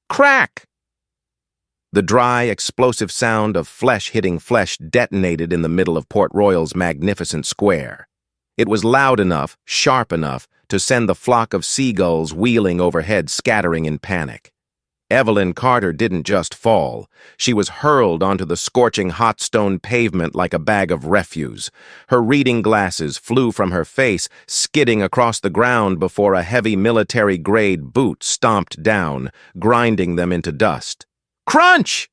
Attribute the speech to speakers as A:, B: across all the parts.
A: Crack! The dry, explosive sound of flesh hitting flesh detonated in the middle of Port Royal's magnificent square. It was loud enough, sharp enough, to send the flock of seagulls wheeling overhead scattering in panic. Evelyn Carter didn't just fall. She was hurled onto the scorching hot stone pavement like a bag of refuse. Her reading glasses flew from her face, skidding across the ground before a heavy military-grade boot stomped down, grinding them into dust. Crunch!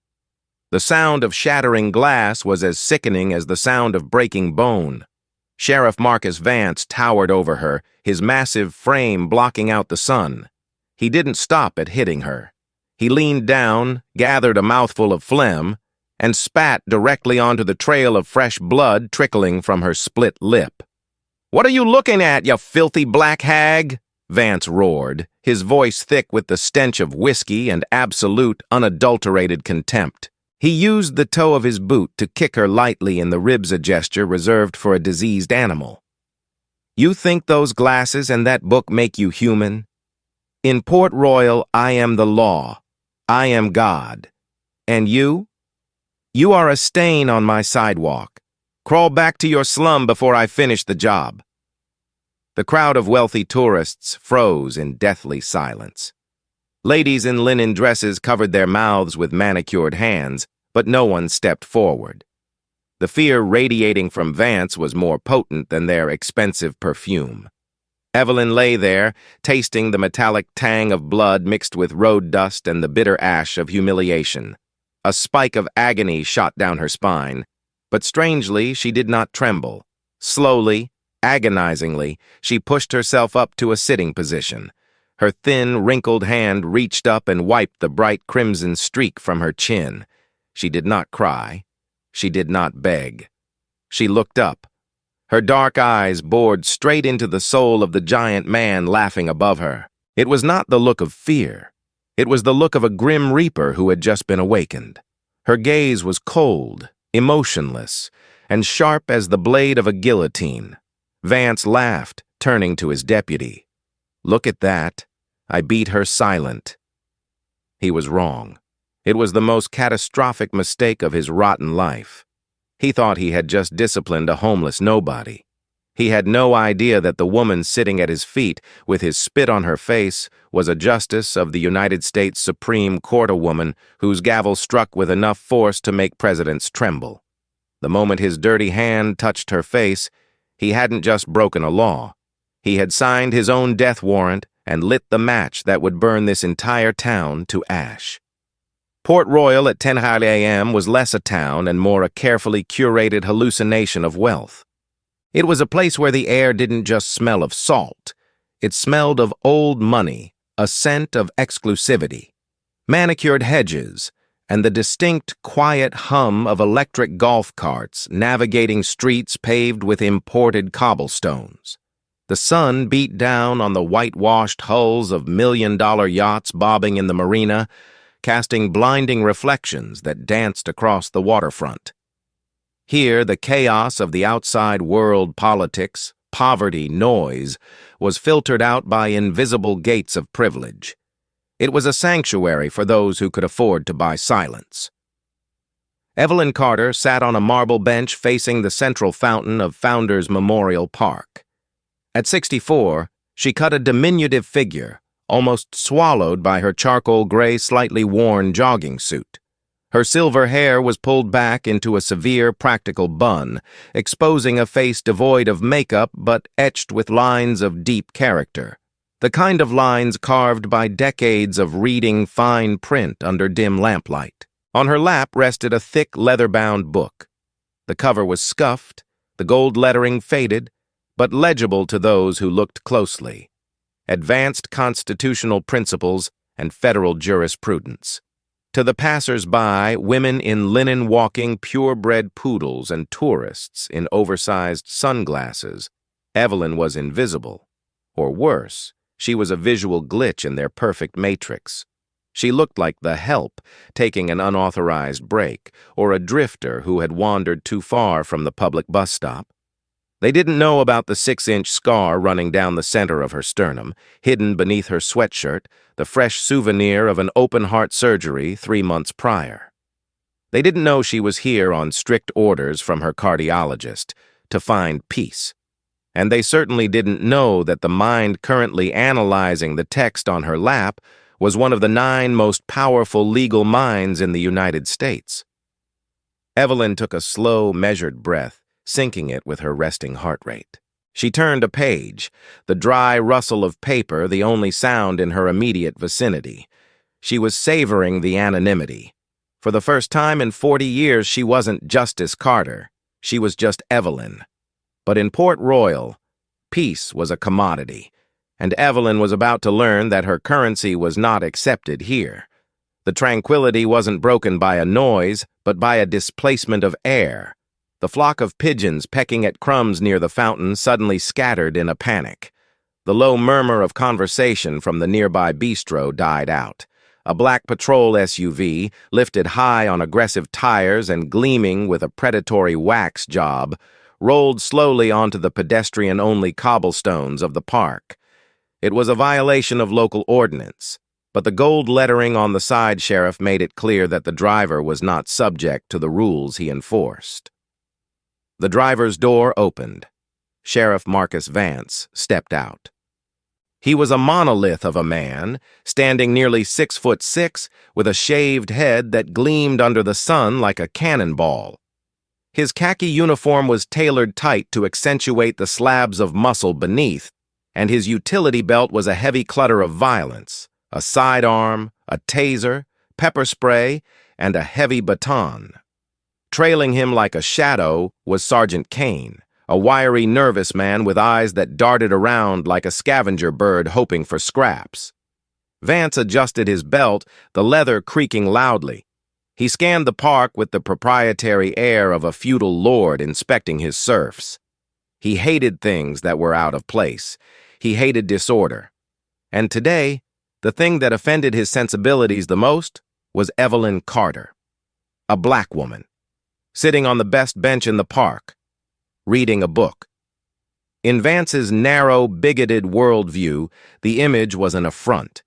A: The sound of shattering glass was as sickening as the sound of breaking bone. Sheriff Marcus Vance towered over her, his massive frame blocking out the sun. He didn't stop at hitting her. He leaned down, gathered a mouthful of phlegm, and spat directly onto the trail of fresh blood trickling from her split lip. "What are you looking at, you filthy black hag?" Vance roared, his voice thick with the stench of whiskey and absolute, unadulterated contempt. He used the toe of his boot to kick her lightly in the ribs, a gesture reserved for a diseased animal. "You think those glasses and that book make you human? In Port Royal, I am the law. I am God. And you? You are a stain on my sidewalk. Crawl back to your slum before I finish the job." The crowd of wealthy tourists froze in deathly silence. Ladies in linen dresses covered their mouths with manicured hands, but no one stepped forward. The fear radiating from Vance was more potent than their expensive perfume. Evelyn lay there, tasting the metallic tang of blood mixed with road dust and the bitter ash of humiliation. A spike of agony shot down her spine, but strangely she did not tremble. Slowly, agonizingly, she pushed herself up to a sitting position. Her thin, wrinkled hand reached up and wiped the bright crimson streak from her chin. She did not cry. She did not beg. She looked up. Her dark eyes bored straight into the soul of the giant man laughing above her. It was not the look of fear. It was the look of a grim reaper who had just been awakened. Her gaze was cold, emotionless, and sharp as the blade of a guillotine. Vance laughed, turning to his deputy. "Look at that. I beat her silent." He was wrong. It was the most catastrophic mistake of his rotten life. He thought he had just disciplined a homeless nobody. He had no idea that the woman sitting at his feet, with his spit on her face, was a justice of the United States Supreme Court, a woman whose gavel struck with enough force to make presidents tremble. The moment his dirty hand touched her face, he hadn't just broken a law. He had signed his own death warrant and lit the match that would burn this entire town to ash. Port Royal at 10 a.m. was less a town and more a carefully curated hallucination of wealth. It was a place where the air didn't just smell of salt. It smelled of old money, a scent of exclusivity, manicured hedges, and the distinct, quiet hum of electric golf carts navigating streets paved with imported cobblestones. The sun beat down on the whitewashed hulls of million-dollar yachts bobbing in the marina, casting blinding reflections that danced across the waterfront. Here, the chaos of the outside world politics, poverty, noise, was filtered out by invisible gates of privilege. It was a sanctuary for those who could afford to buy silence. Evelyn Carter sat on a marble bench facing the central fountain of Founders Memorial Park. At 64, she cut a diminutive figure, almost swallowed by her charcoal gray, slightly worn jogging suit. Her silver hair was pulled back into a severe, practical bun, exposing a face devoid of makeup but etched with lines of deep character, the kind of lines carved by decades of reading fine print under dim lamplight. On her lap rested a thick, leather-bound book. The cover was scuffed, the gold lettering faded, but legible to those who looked closely. Advanced Constitutional Principles and Federal Jurisprudence. To the passers-by, women in linen walking purebred poodles and tourists in oversized sunglasses, Evelyn was invisible. Or worse, she was a visual glitch in their perfect matrix. She looked like the help taking an unauthorized break, or a drifter who had wandered too far from the public bus stop. They didn't know about the 6-inch scar running down the center of her sternum, hidden beneath her sweatshirt, the fresh souvenir of an open-heart surgery 3 months prior. They didn't know she was here on strict orders from her cardiologist to find peace. And they certainly didn't know that the mind currently analyzing the text on her lap was one of the 9 most powerful legal minds in the United States. Evelyn took a slow, measured breath, syncing it with her resting heart rate. She turned a page, the dry rustle of paper the only sound in her immediate vicinity. She was savoring the anonymity. For the first time in 40 years, she wasn't Justice Carter. She was just Evelyn. But in Port Royal, peace was a commodity, and Evelyn was about to learn that her currency was not accepted here. The tranquility wasn't broken by a noise, but by a displacement of air. The flock of pigeons pecking at crumbs near the fountain suddenly scattered in a panic. The low murmur of conversation from the nearby bistro died out. A black patrol SUV, lifted high on aggressive tires and gleaming with a predatory wax job, rolled slowly onto the pedestrian-only cobblestones of the park. It was a violation of local ordinance, but the gold lettering on the side sheriff made it clear that the driver was not subject to the rules he enforced. The driver's door opened. Sheriff Marcus Vance stepped out. He was a monolith of a man, standing nearly 6'6", with a shaved head that gleamed under the sun like a cannonball. His khaki uniform was tailored tight to accentuate the slabs of muscle beneath, and his utility belt was a heavy clutter of violence, a sidearm, a taser, pepper spray, and a heavy baton. Trailing him like a shadow was Sergeant Kane, a wiry, nervous man with eyes that darted around like a scavenger bird hoping for scraps. Vance adjusted his belt, the leather creaking loudly. He scanned the park with the proprietary air of a feudal lord inspecting his serfs. He hated things that were out of place. He hated disorder. And today, the thing that offended his sensibilities the most was Evelyn Carter, a black woman, sitting on the best bench in the park, reading a book. In Vance's narrow, bigoted worldview, the image was an affront.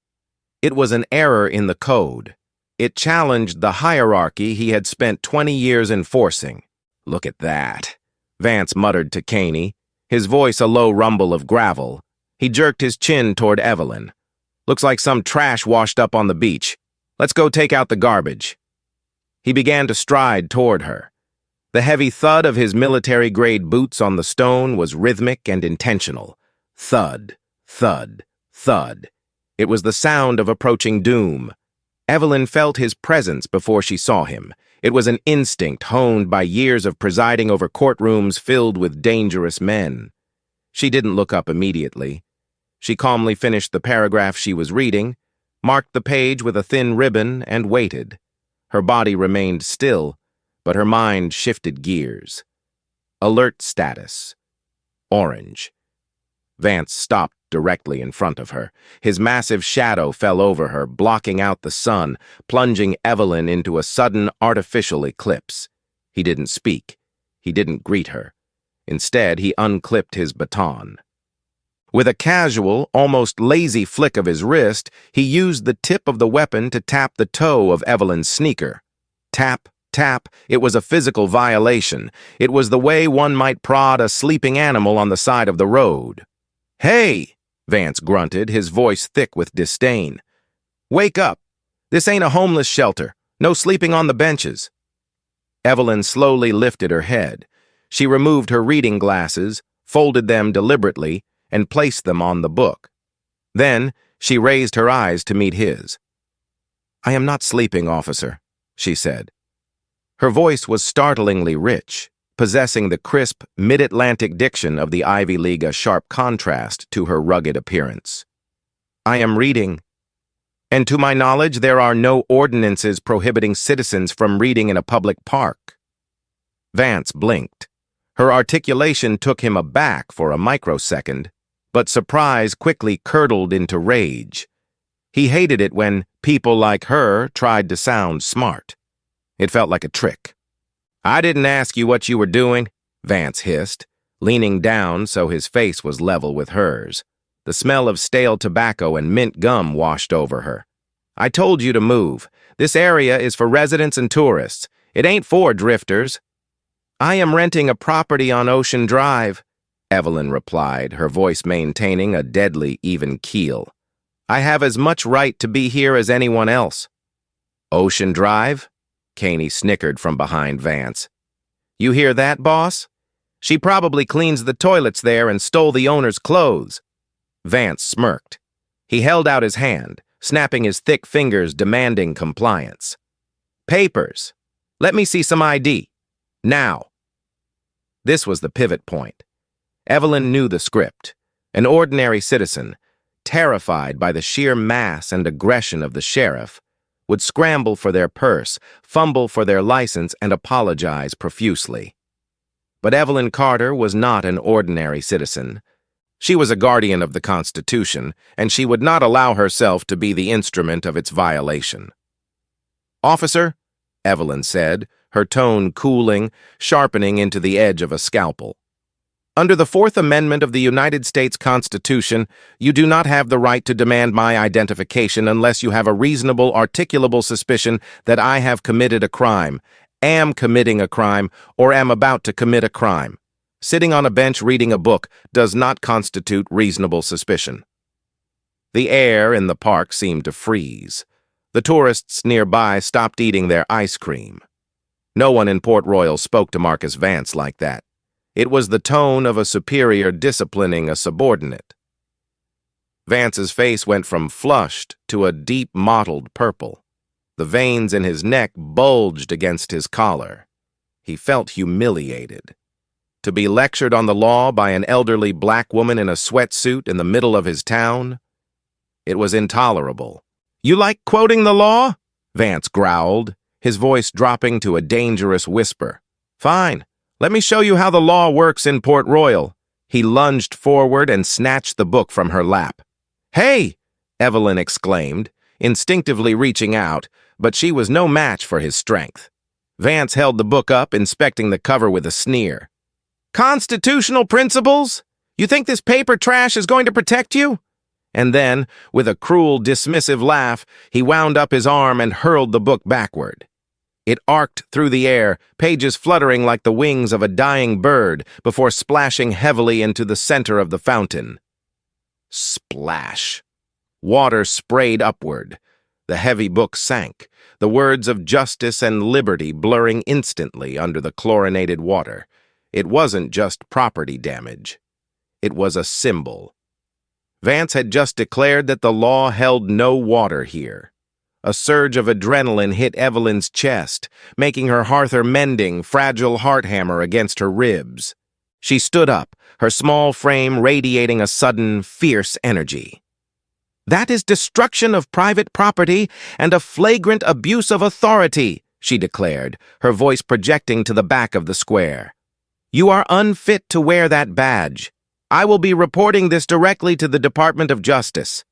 A: It was an error in the code. It challenged the hierarchy he had spent 20 years enforcing. "Look at that," Vance muttered to Caney, his voice a low rumble of gravel. He jerked his chin toward Evelyn. "Looks like some trash washed up on the beach. Let's go take out the garbage." He began to stride toward her. The heavy thud of his military-grade boots on the stone was rhythmic and intentional. Thud, thud, thud. It was the sound of approaching doom. Evelyn felt his presence before she saw him. It was an instinct honed by years of presiding over courtrooms filled with dangerous men. She didn't look up immediately. She calmly finished the paragraph she was reading, marked the page with a thin ribbon, and waited. Her body remained still, but her mind shifted gears. Alert status. Orange. Vance stopped directly in front of her. His massive shadow fell over her, blocking out the sun, plunging Evelyn into a sudden artificial eclipse. He didn't speak. He didn't greet her. Instead, he unclipped his baton. With a casual, almost lazy flick of his wrist, he used the tip of the weapon to tap the toe of Evelyn's sneaker. Tap, tap. It was a physical violation. It was the way one might prod a sleeping animal on the side of the road. "Hey!" Vance grunted, his voice thick with disdain. "Wake up! This ain't a homeless shelter. No sleeping on the benches." Evelyn slowly lifted her head. She removed her reading glasses, folded them deliberately, and placed them on the book. Then she raised her eyes to meet his. "I am not sleeping, officer," she said. Her voice was startlingly rich, possessing the crisp, mid-Atlantic diction of the Ivy League, a sharp contrast to her rugged appearance. "I am reading. And to my knowledge, there are no ordinances prohibiting citizens from reading in a public park." Vance blinked. Her articulation took him aback for a microsecond, but surprise quickly curdled into rage. He hated it when people like her tried to sound smart. It felt like a trick. "I didn't ask you what you were doing," Vance hissed. leaning down so his face was level with hers. The smell of stale tobacco and mint gum washed over her. "I told you to move. This area is for residents and tourists. It ain't for drifters." "I am renting a property on Ocean Drive," Evelyn replied, her voice maintaining a deadly even keel. "I have as much right to be here as anyone else." "Ocean Drive?" Caney snickered from behind Vance. "You hear that, boss? She probably cleans the toilets there and stole the owner's clothes." Vance smirked. He held out his hand, snapping his thick fingers demanding compliance. "Papers. Let me see some ID. Now." This was the pivot point. Evelyn knew the script. An ordinary citizen, terrified by the sheer mass and aggression of the sheriff, would scramble for their purse, fumble for their license, and apologize profusely. But Evelyn Carter was not an ordinary citizen. She was a guardian of the Constitution, and she would not allow herself to be the instrument of its violation. "Officer," Evelyn said, her tone cooling, sharpening into the edge of a scalpel. "Under the Fourth Amendment of the United States Constitution, you do not have the right to demand my identification unless you have a reasonable, articulable suspicion that I have committed a crime, am committing a crime, or am about to commit a crime. Sitting on a bench reading a book does not constitute reasonable suspicion." The air in the park seemed to freeze. The tourists nearby stopped eating their ice cream. No one in Port Royal spoke to Marcus Vance like that. It was the tone of a superior disciplining a subordinate. Vance's face went from flushed to a deep mottled purple. The veins in his neck bulged against his collar. He felt humiliated. To be lectured on the law by an elderly black woman in a sweatsuit in the middle of his town? It was intolerable. "You like quoting the law?" Vance growled, his voice dropping to a dangerous whisper. "Fine. Let me show you how the law works in Port Royal." He lunged forward and snatched the book from her lap. "Hey!" Evelyn exclaimed, instinctively reaching out, but she was no match for his strength. Vance held the book up, inspecting the cover with a sneer. "Constitutional principles? You think this paper trash is going to protect you?" And then, with a cruel, dismissive laugh, he wound up his arm and hurled the book backward. It arced through the air, pages fluttering like the wings of a dying bird, before splashing heavily into the center of the fountain. Splash. Water sprayed upward. The heavy book sank, the words of justice and liberty blurring instantly under the chlorinated water. It wasn't just property damage. It was a symbol. Vance had just declared that the law held no water here. A surge of adrenaline hit Evelyn's chest, making her Arthur-mending, fragile heart hammer against her ribs. She stood up, her small frame radiating a sudden, fierce energy. "That is destruction of private property and a flagrant abuse of authority," she declared, her voice projecting to the back of the square. "You are unfit to wear that badge. I will be reporting this directly to the Department of Justice."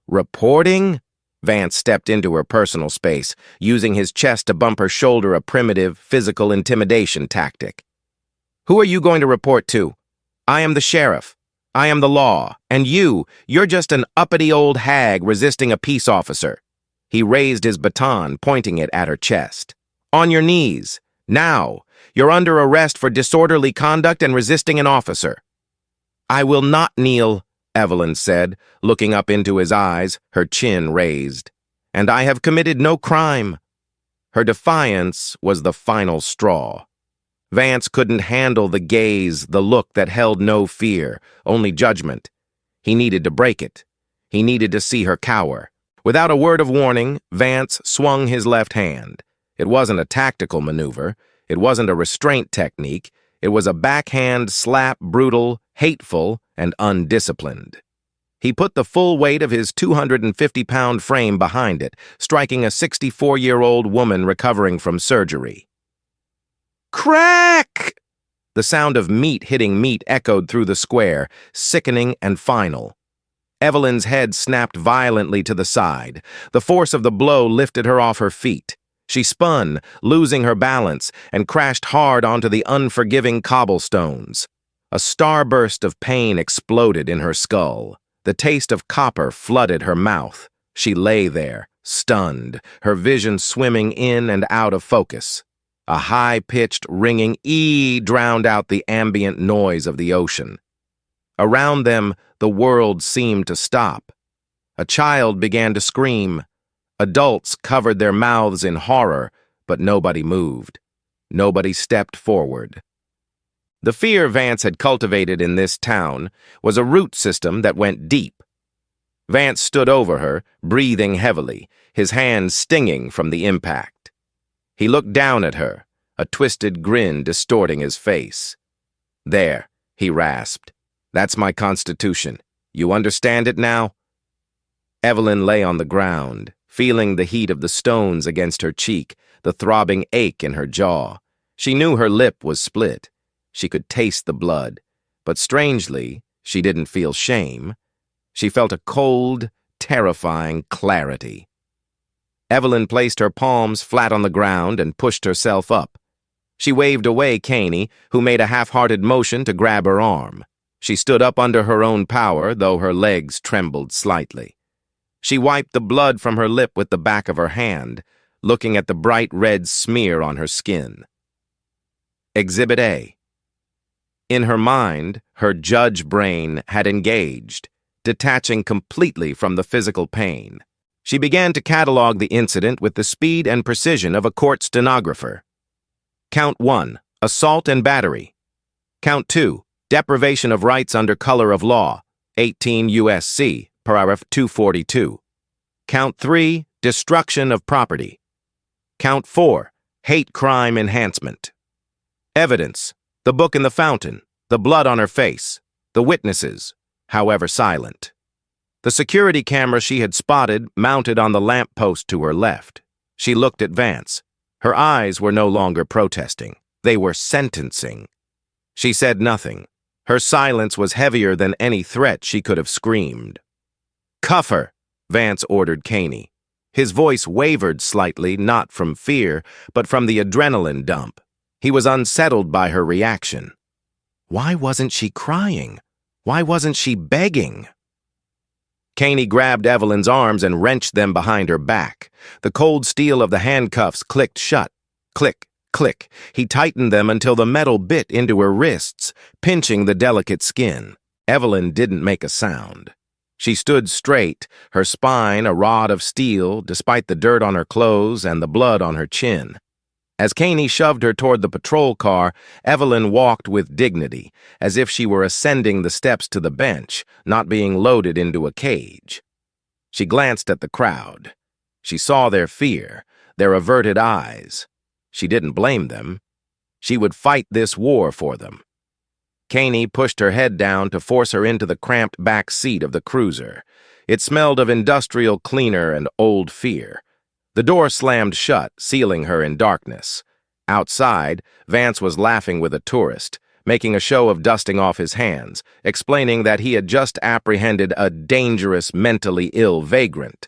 A: "Reporting?" Vance stepped into her personal space, using his chest to bump her shoulder, a primitive, physical intimidation tactic. "Who are you going to report to? I am the sheriff. I am the law. And you're just an uppity old hag resisting a peace officer." He raised his baton, pointing it at her chest. "On your knees. Now. You're under arrest for disorderly conduct and resisting an officer." "I will not kneel," Evelyn said, looking up into his eyes, her chin raised. "And I have committed no crime." Her defiance was the final straw. Vance couldn't handle the gaze, the look that held no fear, only judgment. He needed to break it. He needed to see her cower. Without a word of warning, Vance swung his left hand. It wasn't a tactical maneuver. It wasn't a restraint technique. It was a backhand slap, brutal, hateful, and undisciplined. He put the full weight of his 250-pound frame behind it, striking a 64-year-old woman recovering from surgery. Crack! The sound of meat hitting meat echoed through the square, sickening and final. Evelyn's head snapped violently to the side. The force of the blow lifted her off her feet. She spun, losing her balance, and crashed hard onto the unforgiving cobblestones. A starburst of pain exploded in her skull. The taste of copper flooded her mouth. She lay there, stunned, her vision swimming in and out of focus. A high-pitched, ringing ee drowned out the ambient noise of the ocean. Around them, the world seemed to stop. A child began to scream. Adults covered their mouths in horror, but nobody moved. Nobody stepped forward. The fear Vance had cultivated in this town was a root system that went deep. Vance stood over her, breathing heavily, his hands stinging from the impact. He looked down at her, a twisted grin distorting his face. "There," he rasped. "That's my constitution. You understand it now?" Evelyn lay on the ground, feeling the heat of the stones against her cheek, the throbbing ache in her jaw. She knew her lip was split. She could taste the blood, but strangely, she didn't feel shame. She felt a cold, terrifying clarity. Evelyn placed her palms flat on the ground and pushed herself up. She waved away Caney, who made a half-hearted motion to grab her arm. She stood up under her own power, though her legs trembled slightly. She wiped the blood from her lip with the back of her hand, looking at the bright red smear on her skin. Exhibit A. In her mind, her judge brain had engaged, detaching completely from the physical pain. She began to catalog the incident with the speed and precision of a court stenographer. Count 1, assault and battery. Count 2, deprivation of rights under color of law, 18 U.S.C., paragraph 242. Count 3, destruction of property. Count 4, hate crime enhancement. Evidence: the book in the fountain, the blood on her face, the witnesses, however silent. The security camera she had spotted mounted on the lamppost to her left. She looked at Vance. Her eyes were no longer protesting. They were sentencing. She said nothing. Her silence was heavier than any threat she could have screamed. "Cuff her," Vance ordered Caney. His voice wavered slightly, not from fear, but from the adrenaline dump. He was unsettled by her reaction. Why wasn't she crying? Why wasn't she begging? Caney grabbed Evelyn's arms and wrenched them behind her back. The cold steel of the handcuffs clicked shut. Click, click. He tightened them until the metal bit into her wrists, pinching the delicate skin. Evelyn didn't make a sound. She stood straight, her spine a rod of steel, despite the dirt on her clothes and the blood on her chin. As Caney shoved her toward the patrol car, Evelyn walked with dignity, as if she were ascending the steps to the bench, not being loaded into a cage. She glanced at the crowd. She saw their fear, their averted eyes. She didn't blame them. She would fight this war for them. Caney pushed her head down to force her into the cramped back seat of the cruiser. It smelled of industrial cleaner and old fear. The door slammed shut, sealing her in darkness. Outside, Vance was laughing with a tourist, making a show of dusting off his hands, explaining that he had just apprehended a dangerous, mentally ill vagrant.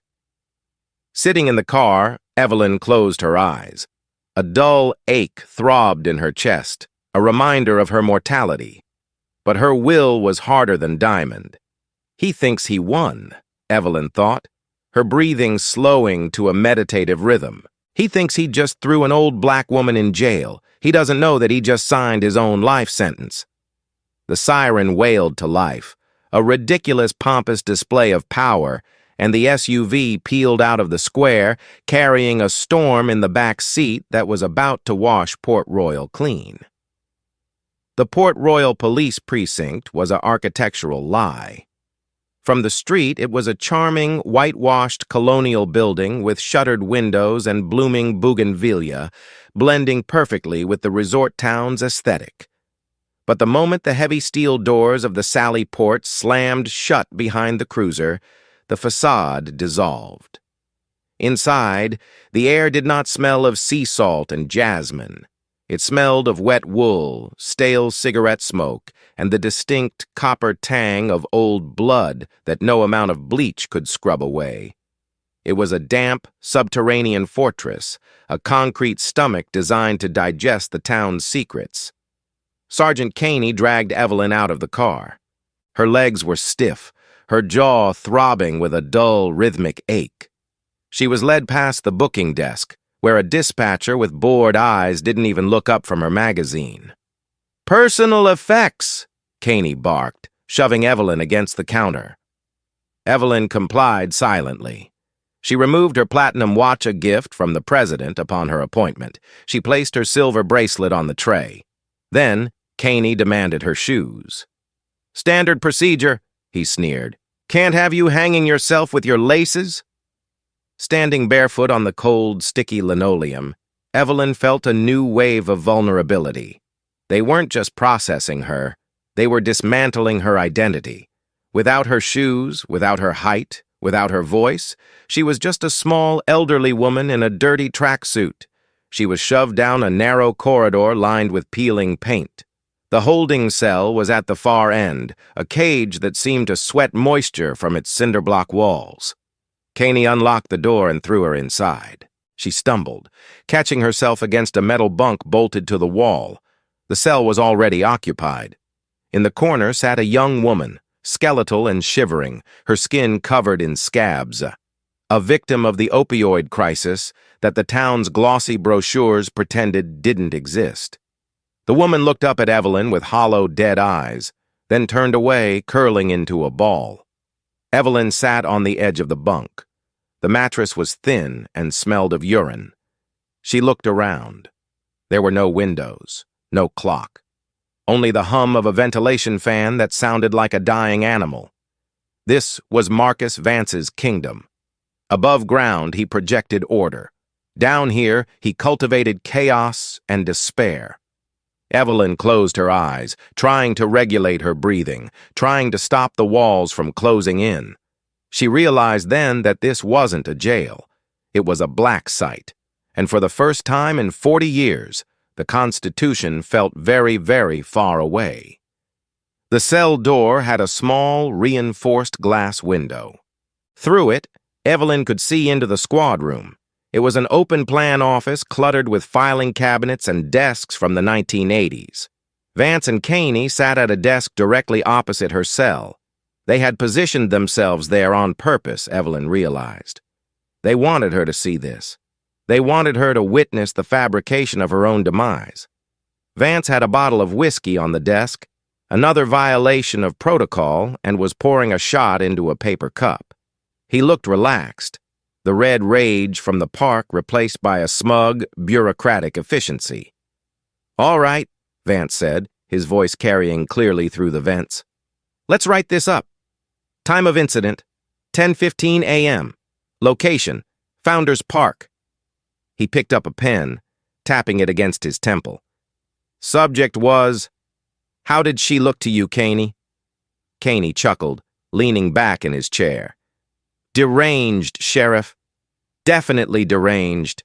A: Sitting in the car, Evelyn closed her eyes. A dull ache throbbed in her chest, a reminder of her mortality. But her will was harder than diamond. He thinks he won, Evelyn thought, her breathing slowing to a meditative rhythm. He thinks he just threw an old black woman in jail. He doesn't know that he just signed his own life sentence. The siren wailed to life, a ridiculous pompous display of power, and the SUV peeled out of the square, carrying a storm in the back seat that was about to wash Port Royal clean. The Port Royal Police Precinct was an architectural lie. From the street, it was a charming, whitewashed colonial building with shuttered windows and blooming bougainvillea, blending perfectly with the resort town's aesthetic. But the moment the heavy steel doors of the Sally Port slammed shut behind the cruiser, the facade dissolved. Inside, the air did not smell of sea salt and jasmine. It smelled of wet wool, stale cigarette smoke, and the distinct copper tang of old blood that no amount of bleach could scrub away. It was a damp, subterranean fortress, a concrete stomach designed to digest the town's secrets. Sergeant Caney dragged Evelyn out of the car. Her legs were stiff, her jaw throbbing with a dull, rhythmic ache. She was led past the booking desk, where a dispatcher with bored eyes didn't even look up from her magazine. "Personal effects," Caney barked, shoving Evelyn against the counter. Evelyn complied silently. She removed her platinum watch, a gift from the president upon her appointment. She placed her silver bracelet on the tray. Then, Caney demanded her shoes. "Standard procedure," he sneered. "Can't have you hanging yourself with your laces?" Standing barefoot on the cold, sticky linoleum, Evelyn felt a new wave of vulnerability. They weren't just processing her, they were dismantling her identity. Without her shoes, without her height, without her voice, she was just a small, elderly woman in a dirty tracksuit. She was shoved down a narrow corridor lined with peeling paint. The holding cell was at the far end, a cage that seemed to sweat moisture from its cinder-block walls. Caney unlocked the door and threw her inside. She stumbled, catching herself against a metal bunk bolted to the wall. The cell was already occupied. In the corner sat a young woman, skeletal and shivering, her skin covered in scabs. A victim of the opioid crisis that the town's glossy brochures pretended didn't exist. The woman looked up at Evelyn with hollow, dead eyes, then turned away, curling into a ball. Evelyn sat on the edge of the bunk. The mattress was thin and smelled of urine. She looked around. There were no windows, no clock. Only the hum of a ventilation fan that sounded like a dying animal. This was Marcus Vance's kingdom. Above ground, he projected order. Down here, he cultivated chaos and despair. Evelyn closed her eyes, trying to regulate her breathing, trying to stop the walls from closing in. She realized then that this wasn't a jail. It was a black site. And for the first time in 40 years, the Constitution felt very, very far away. The cell door had a small, reinforced glass window. Through it, Evelyn could see into the squad room. It was an open-plan office cluttered with filing cabinets and desks from the 1980s. Vance and Caney sat at a desk directly opposite her cell. They had positioned themselves there on purpose, Evelyn realized. They wanted her to see this. They wanted her to witness the fabrication of her own demise. Vance had a bottle of whiskey on the desk, another violation of protocol, and was pouring a shot into a paper cup. He looked relaxed, the red rage from the park replaced by a smug, bureaucratic efficiency. "All right," Vance said, his voice carrying clearly through the vents. "Let's write this up. Time of incident, 10:15 a.m. Location, Founders Park." He picked up a pen, tapping it against his temple. Subject was, "How did she look to you, Caney?" Caney chuckled, leaning back in his chair. "Deranged, Sheriff. Definitely deranged.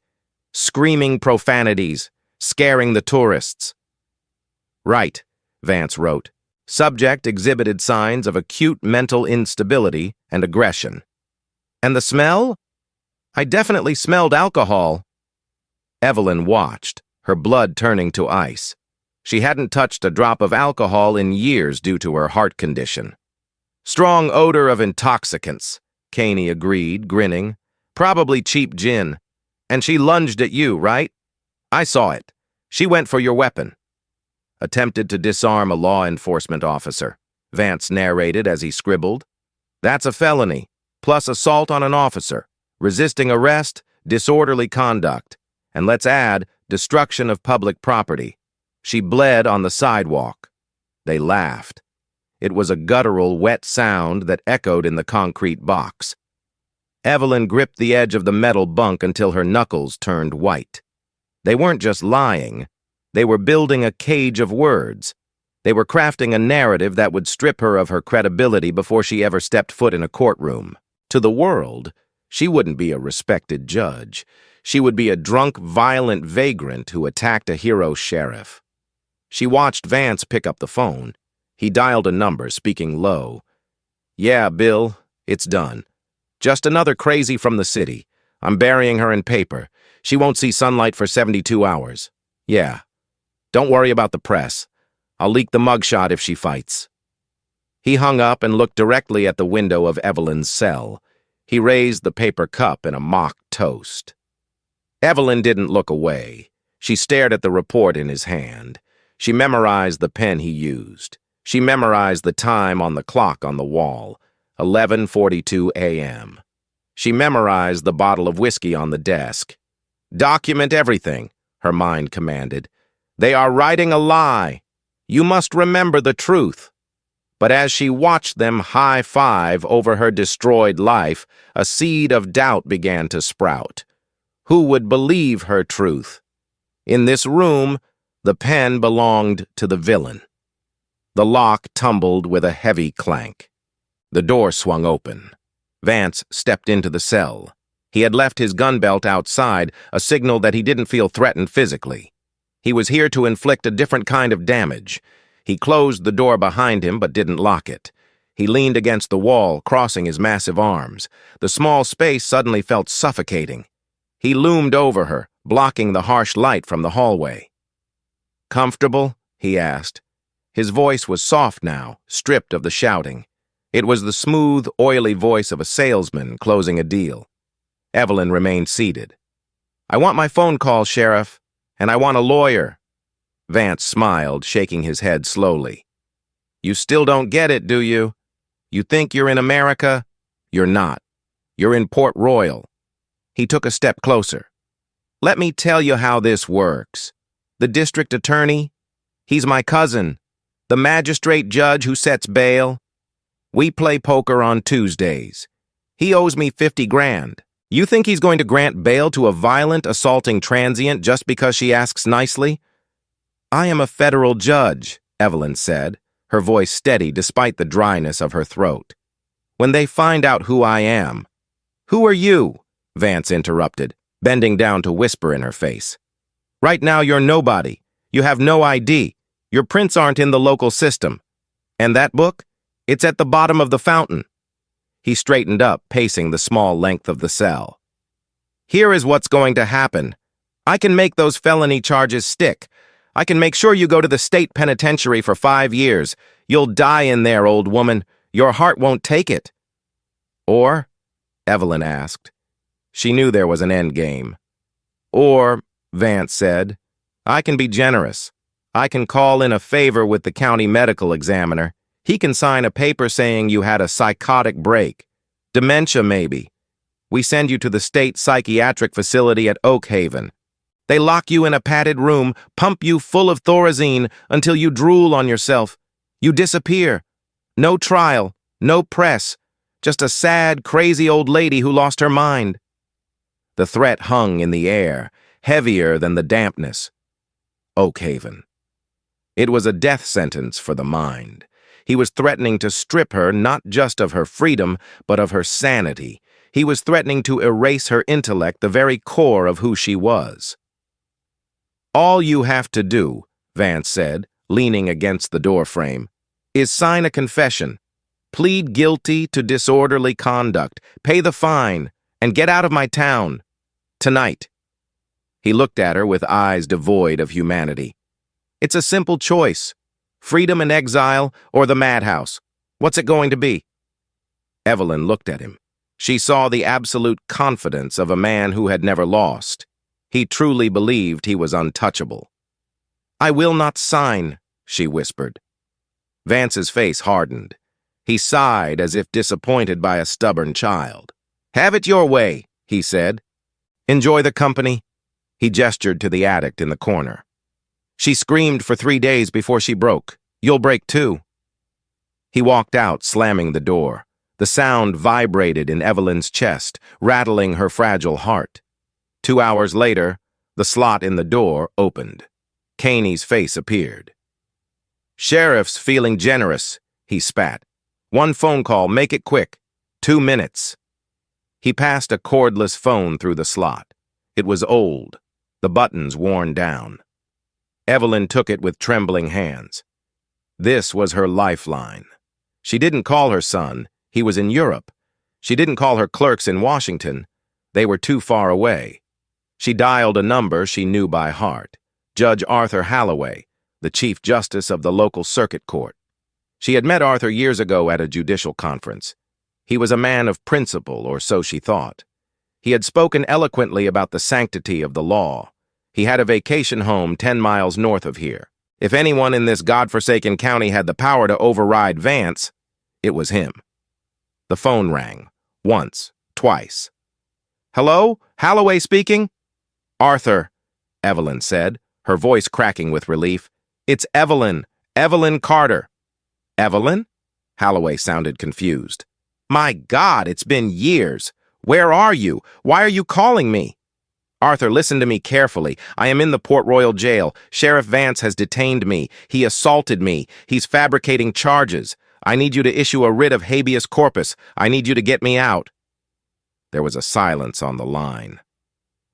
A: Screaming profanities, scaring the tourists." "Right," Vance wrote. Subject exhibited signs of acute mental instability and aggression. "And the smell? I definitely smelled alcohol." Evelyn watched, her blood turning to ice. She hadn't touched a drop of alcohol in years due to her heart condition. "Strong odor of intoxicants," Caney agreed, grinning. "Probably cheap gin. And she lunged at you, right? I saw it. She went for your weapon." "Attempted to disarm a law enforcement officer," Vance narrated as he scribbled. "That's a felony, plus assault on an officer, resisting arrest, disorderly conduct, and let's add, destruction of public property. She bled on the sidewalk." They laughed. It was a guttural, wet sound that echoed in the concrete box. Evelyn gripped the edge of the metal bunk until her knuckles turned white. They weren't just lying. They were building a cage of words. They were crafting a narrative that would strip her of her credibility before she ever stepped foot in a courtroom. To the world, she wouldn't be a respected judge. She would be a drunk, violent vagrant who attacked a hero sheriff. She watched Vance pick up the phone. He dialed a number, speaking low. "Yeah, Bill, it's done. Just another crazy from the city. I'm burying her in paper. She won't see sunlight for 72 hours. Yeah. Don't worry about the press. I'll leak the mugshot if she fights. He hung up and looked directly at the window of Evelyn's cell. He raised the paper cup in a mock toast. Evelyn didn't look away. She stared at the report in his hand. She memorized the pen he used. She memorized the time on the clock on the wall, 11:42 a.m. She memorized the bottle of whiskey on the desk. Document everything, her mind commanded. They are writing a lie. You must remember the truth. But as she watched them high-five over her destroyed life, a seed of doubt began to sprout. Who would believe her truth? In this room, the pen belonged to the villain. The lock tumbled with a heavy clank. The door swung open. Vance stepped into the cell. He had left his gun belt outside, a signal that he didn't feel threatened physically. He was here to inflict a different kind of damage. He closed the door behind him but didn't lock it. He leaned against the wall, crossing his massive arms. The small space suddenly felt suffocating. He loomed over her, blocking the harsh light from the hallway. "Comfortable?" he asked. His voice was soft now, stripped of the shouting. It was the smooth, oily voice of a salesman closing a deal. Evelyn remained seated. "I want my phone call, Sheriff, and I want a lawyer." Vance smiled, shaking his head slowly. "You still don't get it, do you? You think you're in America? You're not. You're in Port Royal." He took a step closer. "Let me tell you how this works. The district attorney, he's my cousin. The magistrate judge who sets bail. We play poker on Tuesdays. He owes me 50 grand. You think he's going to grant bail to a violent, assaulting transient just because she asks nicely?" "I am a federal judge," Evelyn said, her voice steady despite the dryness of her throat. "When they find out who I am—" "Who are you?" Vance interrupted, bending down to whisper in her face. "Right now you're nobody. You have no ID. Your prints aren't in the local system. And that book? It's at the bottom of the fountain." He straightened up, pacing the small length of the cell. "Here is what's going to happen. I can make those felony charges stick. I can make sure you go to the state penitentiary for 5 years. You'll die in there, old woman. Your heart won't take it." "Or?" Evelyn asked. She knew there was an end game. "Or," Vance said, "I can be generous. I can call in a favor with the county medical examiner. He can sign a paper saying you had a psychotic break. Dementia, maybe. We send you to the state psychiatric facility at Oak Haven. They lock you in a padded room, pump you full of Thorazine until you drool on yourself. You disappear. No trial, no press, just a sad, crazy old lady who lost her mind." The threat hung in the air, heavier than the dampness. Oak Haven. It was a death sentence for the mind. He was threatening to strip her not just of her freedom, but of her sanity. He was threatening to erase her intellect, the very core of who she was. "All you have to do," Vance said, leaning against the doorframe, "is sign a confession. Plead guilty to disorderly conduct, pay the fine, and get out of my town. Tonight." He looked at her with eyes devoid of humanity. "It's a simple choice. Freedom and exile, or the madhouse. What's it going to be?" Evelyn looked at him. She saw the absolute confidence of a man who had never lost. He truly believed he was untouchable. "I will not sign," she whispered. Vance's face hardened. He sighed as if disappointed by a stubborn child. "Have it your way," he said. "Enjoy the company." He gestured to the addict in the corner. "She screamed for 3 days before she broke. You'll break too." He walked out, slamming the door. The sound vibrated in Evelyn's chest, rattling her fragile heart. 2 hours later, the slot in the door opened. Caney's face appeared. "Sheriff's feeling generous," he spat. "1 phone call, make it quick. 2 minutes. He passed a cordless phone through the slot. It was old, the buttons worn down. Evelyn took it with trembling hands. This was her lifeline. She didn't call her son. He was in Europe. She didn't call her clerks in Washington. They were too far away. She dialed a number she knew by heart. Judge Arthur Halloway, the Chief Justice of the local circuit court. She had met Arthur years ago at a judicial conference. He was a man of principle, or so she thought. He had spoken eloquently about the sanctity of the law. He had a vacation home 10 miles north of here. If anyone in this godforsaken county had the power to override Vance, it was him. The phone rang. Once. Twice. "Hello? Holloway speaking?" "Arthur," Evelyn said, her voice cracking with relief. "It's Evelyn. Evelyn Carter." "Evelyn?" Holloway sounded confused. "My God, it's been years. Where are you? Why are you calling me?" "Arthur, listen to me carefully. I am in the Port Royal jail. Sheriff Vance has detained me. He assaulted me. He's fabricating charges. I need you to issue a writ of habeas corpus. I need you to get me out." There was a silence on the line.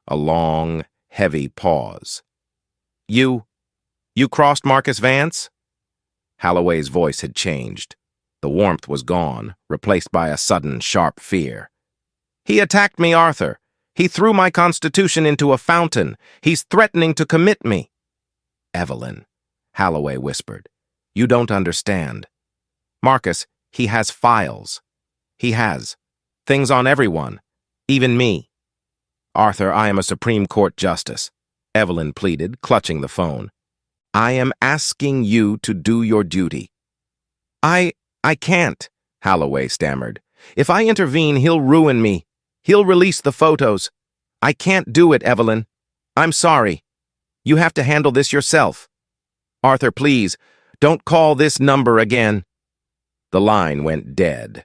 A: A long, heavy pause. You crossed Marcus Vance?" Holloway's voice had changed. The warmth was gone, replaced by a sudden, sharp fear. "He attacked me, Arthur. He threw my Constitution into a fountain. He's threatening to commit me." "Evelyn," Holloway whispered, "you don't understand. Marcus, he has files. He has. Things on everyone, even me." "Arthur, I am a Supreme Court justice," Evelyn pleaded, clutching the phone. "I am asking you to do your duty." I can't," Holloway stammered. "If I intervene, he'll ruin me. He'll release the photos. I can't do it, Evelyn. I'm sorry. You have to handle this yourself. Arthur, please, don't call this number again." The line went dead.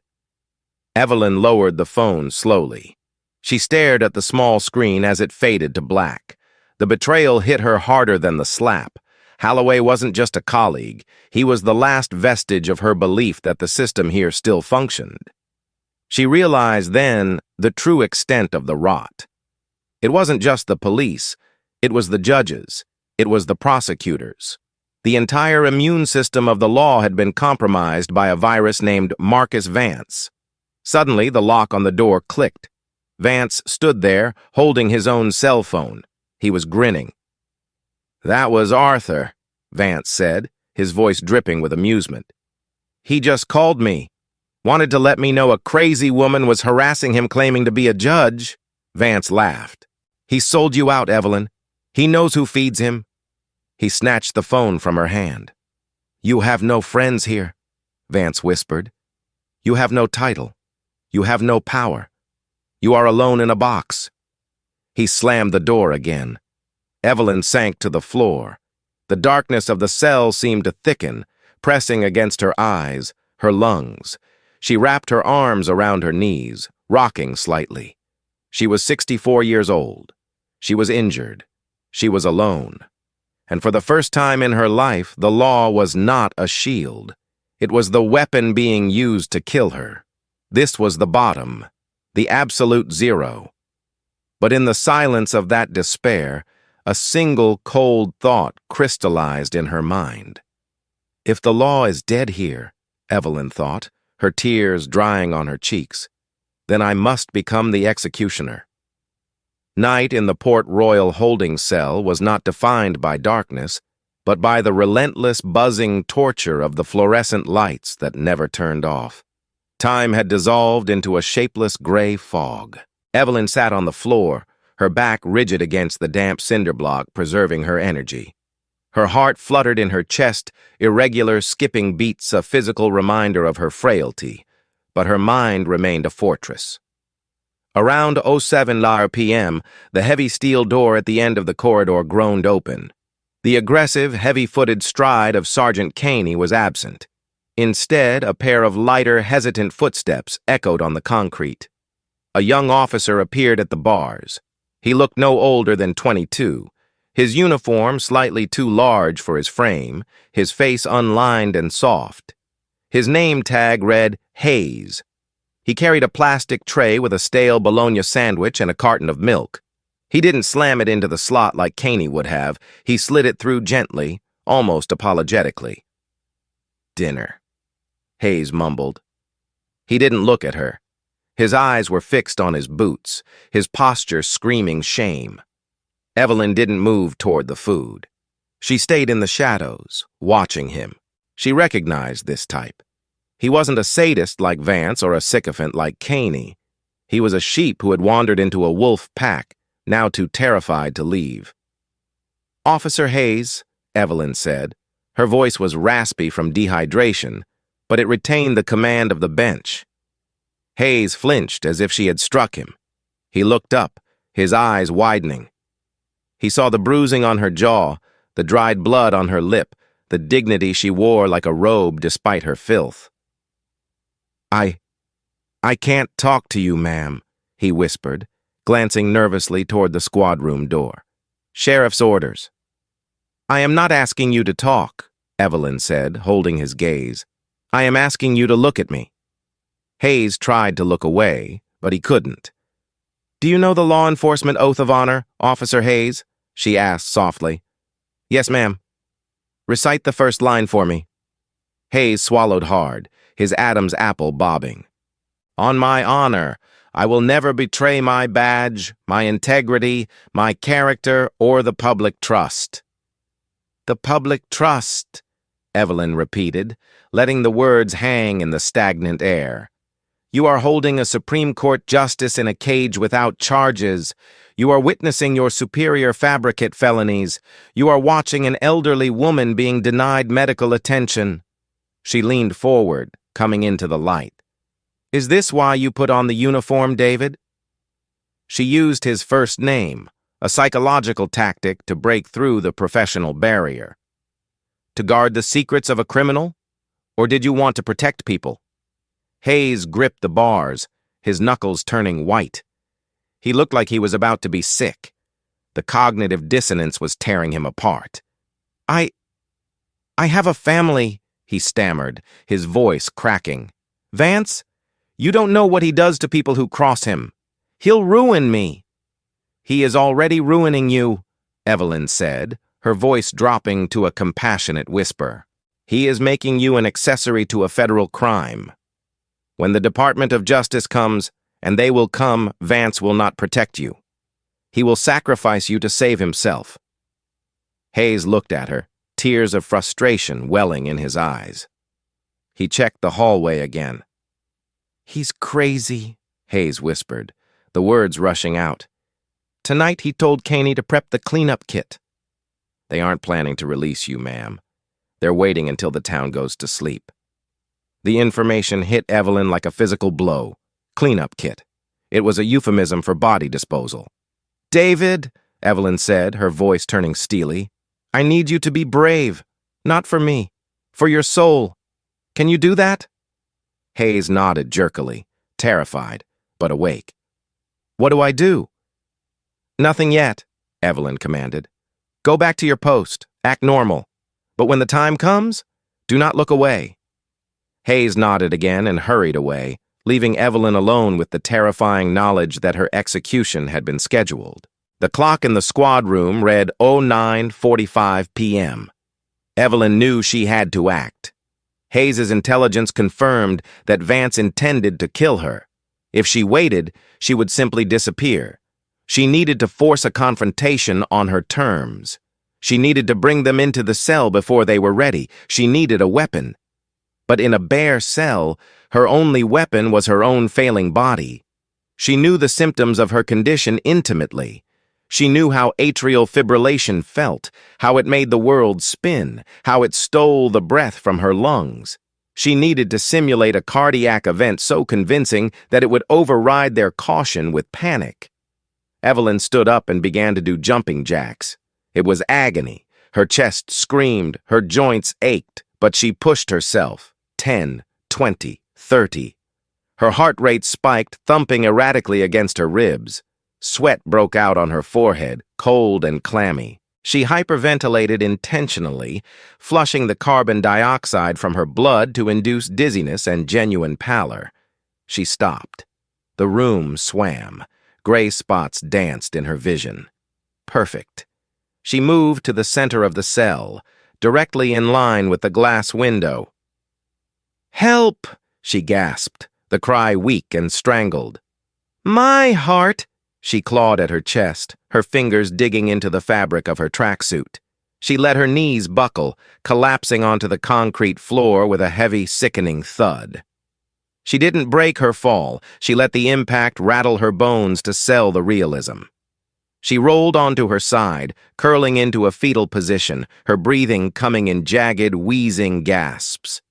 A: Evelyn lowered the phone slowly. She stared at the small screen as it faded to black. The betrayal hit her harder than the slap. Holloway wasn't just a colleague. He was the last vestige of her belief that the system here still functioned. She realized then the true extent of the rot. It wasn't just the police. It was the judges. It was the prosecutors. The entire immune system of the law had been compromised by a virus named Marcus Vance. Suddenly, the lock on the door clicked. Vance stood there, holding his own cell phone. He was grinning. "That was Arthur," Vance said, his voice dripping with amusement. "He just called me. Wanted to let me know a crazy woman was harassing him claiming to be a judge." Vance laughed. "He sold you out, Evelyn. He knows who feeds him." He snatched the phone from her hand. "You have no friends here," Vance whispered. "You have no title. You have no power. You are alone in a box." He slammed the door again. Evelyn sank to the floor. The darkness of the cell seemed to thicken, pressing against her eyes, her lungs. She wrapped her arms around her knees, rocking slightly. She was 64 years old. She was injured. She was alone. And for the first time in her life, the law was not a shield. It was the weapon being used to kill her. This was the bottom, the absolute zero. But in the silence of that despair, a single cold thought crystallized in her mind. If the law is dead here, Evelyn thought, her tears drying on her cheeks, then I must become the executioner. Night in the Port Royal holding cell was not defined by darkness, but by the relentless buzzing torture of the fluorescent lights that never turned off. Time had dissolved into a shapeless gray fog. Evelyn sat on the floor, her back rigid against the damp cinder block, preserving her energy. Her heart fluttered in her chest, irregular, skipping beats, a physical reminder of her frailty, but her mind remained a fortress. Around 07:00 p.m., the heavy steel door at the end of the corridor groaned open. The aggressive, heavy-footed stride of Sergeant Caney was absent. Instead, a pair of lighter, hesitant footsteps echoed on the concrete. A young officer appeared at the bars. He looked no older than 22, his uniform slightly too large for his frame, his face unlined and soft. His name tag read Hayes. He carried a plastic tray with a stale bologna sandwich and a carton of milk. He didn't slam it into the slot like Caney would have. He slid it through gently, almost apologetically. "Dinner," Hayes mumbled. He didn't look at her. His eyes were fixed on his boots, his posture screaming shame. Evelyn didn't move toward the food. She stayed in the shadows, watching him. She recognized this type. He wasn't a sadist like Vance or a sycophant like Caney. He was a sheep who had wandered into a wolf pack, now too terrified to leave. "Officer Hayes," Evelyn said. Her voice was raspy from dehydration, but it retained the command of the bench. Hayes flinched as if she had struck him. He looked up, his eyes widening. He saw the bruising on her jaw, the dried blood on her lip, the dignity she wore like a robe despite her filth. I can't talk to you, ma'am," he whispered, glancing nervously toward the squad room door. "Sheriff's orders." "I am not asking you to talk," Evelyn said, holding his gaze. "I am asking you to look at me." Hayes tried to look away, but he couldn't. "Do you know the law enforcement oath of honor, Officer Hayes?" she asked softly. "Yes, ma'am." "Recite the first line for me." Hayes swallowed hard, his Adam's apple bobbing. "On my honor, I will never betray my badge, my integrity, my character, or the public trust." "The public trust," Evelyn repeated, letting the words hang in the stagnant air. "You are holding a Supreme Court justice in a cage without charges. You are witnessing your superior fabricate felonies. You are watching an elderly woman being denied medical attention." She leaned forward, coming into the light. "Is this why you put on the uniform, David?" She used his first name, a psychological tactic to break through the professional barrier. "To guard the secrets of a criminal? Or did you want to protect people?" Hayes gripped the bars, his knuckles turning white. He looked like he was about to be sick. The cognitive dissonance was tearing him apart. I have a family," he stammered, his voice cracking. "Vance, you don't know what he does to people who cross him. He'll ruin me." "He is already ruining you," Evelyn said, her voice dropping to a compassionate whisper. "He is making you an accessory to a federal crime. When the Department of Justice comes, and they will come, Vance will not protect you. He will sacrifice you to save himself." Hayes looked at her, tears of frustration welling in his eyes. He checked the hallway again. "He's crazy," Hayes whispered, the words rushing out. "Tonight he told Caney to prep the cleanup kit." "They aren't planning to release you, ma'am. They're waiting until the town goes to sleep." The information hit Evelyn like a physical blow. Cleanup kit. It was a euphemism for body disposal. "David," Evelyn said, her voice turning steely, "I need you to be brave. Not for me. For your soul. Can you do that?" Hayes nodded jerkily, terrified, but awake. "What do I do?" "Nothing yet," Evelyn commanded. "Go back to your post. Act normal. But when the time comes, do not look away." Hayes nodded again and hurried away, leaving Evelyn alone with the terrifying knowledge that her execution had been scheduled. The clock in the squad room read 09:45 p.m. Evelyn knew she had to act. Hayes's intelligence confirmed that Vance intended to kill her. If she waited, she would simply disappear. She needed to force a confrontation on her terms. She needed to bring them into the cell before they were ready. She needed a weapon. But in a bare cell, her only weapon was her own failing body. She knew the symptoms of her condition intimately. She knew how atrial fibrillation felt, how it made the world spin, how it stole the breath from her lungs. She needed to simulate a cardiac event so convincing that it would override their caution with panic. Evelyn stood up and began to do jumping jacks. It was agony. Her chest screamed, her joints ached, but she pushed herself. 10, 20, 30. Her heart rate spiked, thumping erratically against her ribs. Sweat broke out on her forehead, cold and clammy. She hyperventilated intentionally, flushing the carbon dioxide from her blood to induce dizziness and genuine pallor. She stopped. The room swam. Gray spots danced in her vision. Perfect. She moved to the center of the cell, directly in line with the glass window. "Help!" she gasped, the cry weak and strangled. "My heart!" She clawed at her chest, her fingers digging into the fabric of her tracksuit. She let her knees buckle, collapsing onto the concrete floor with a heavy, sickening thud. She didn't break her fall. She let the impact rattle her bones to sell the realism. She rolled onto her side, curling into a fetal position, her breathing coming in jagged, wheezing gasps.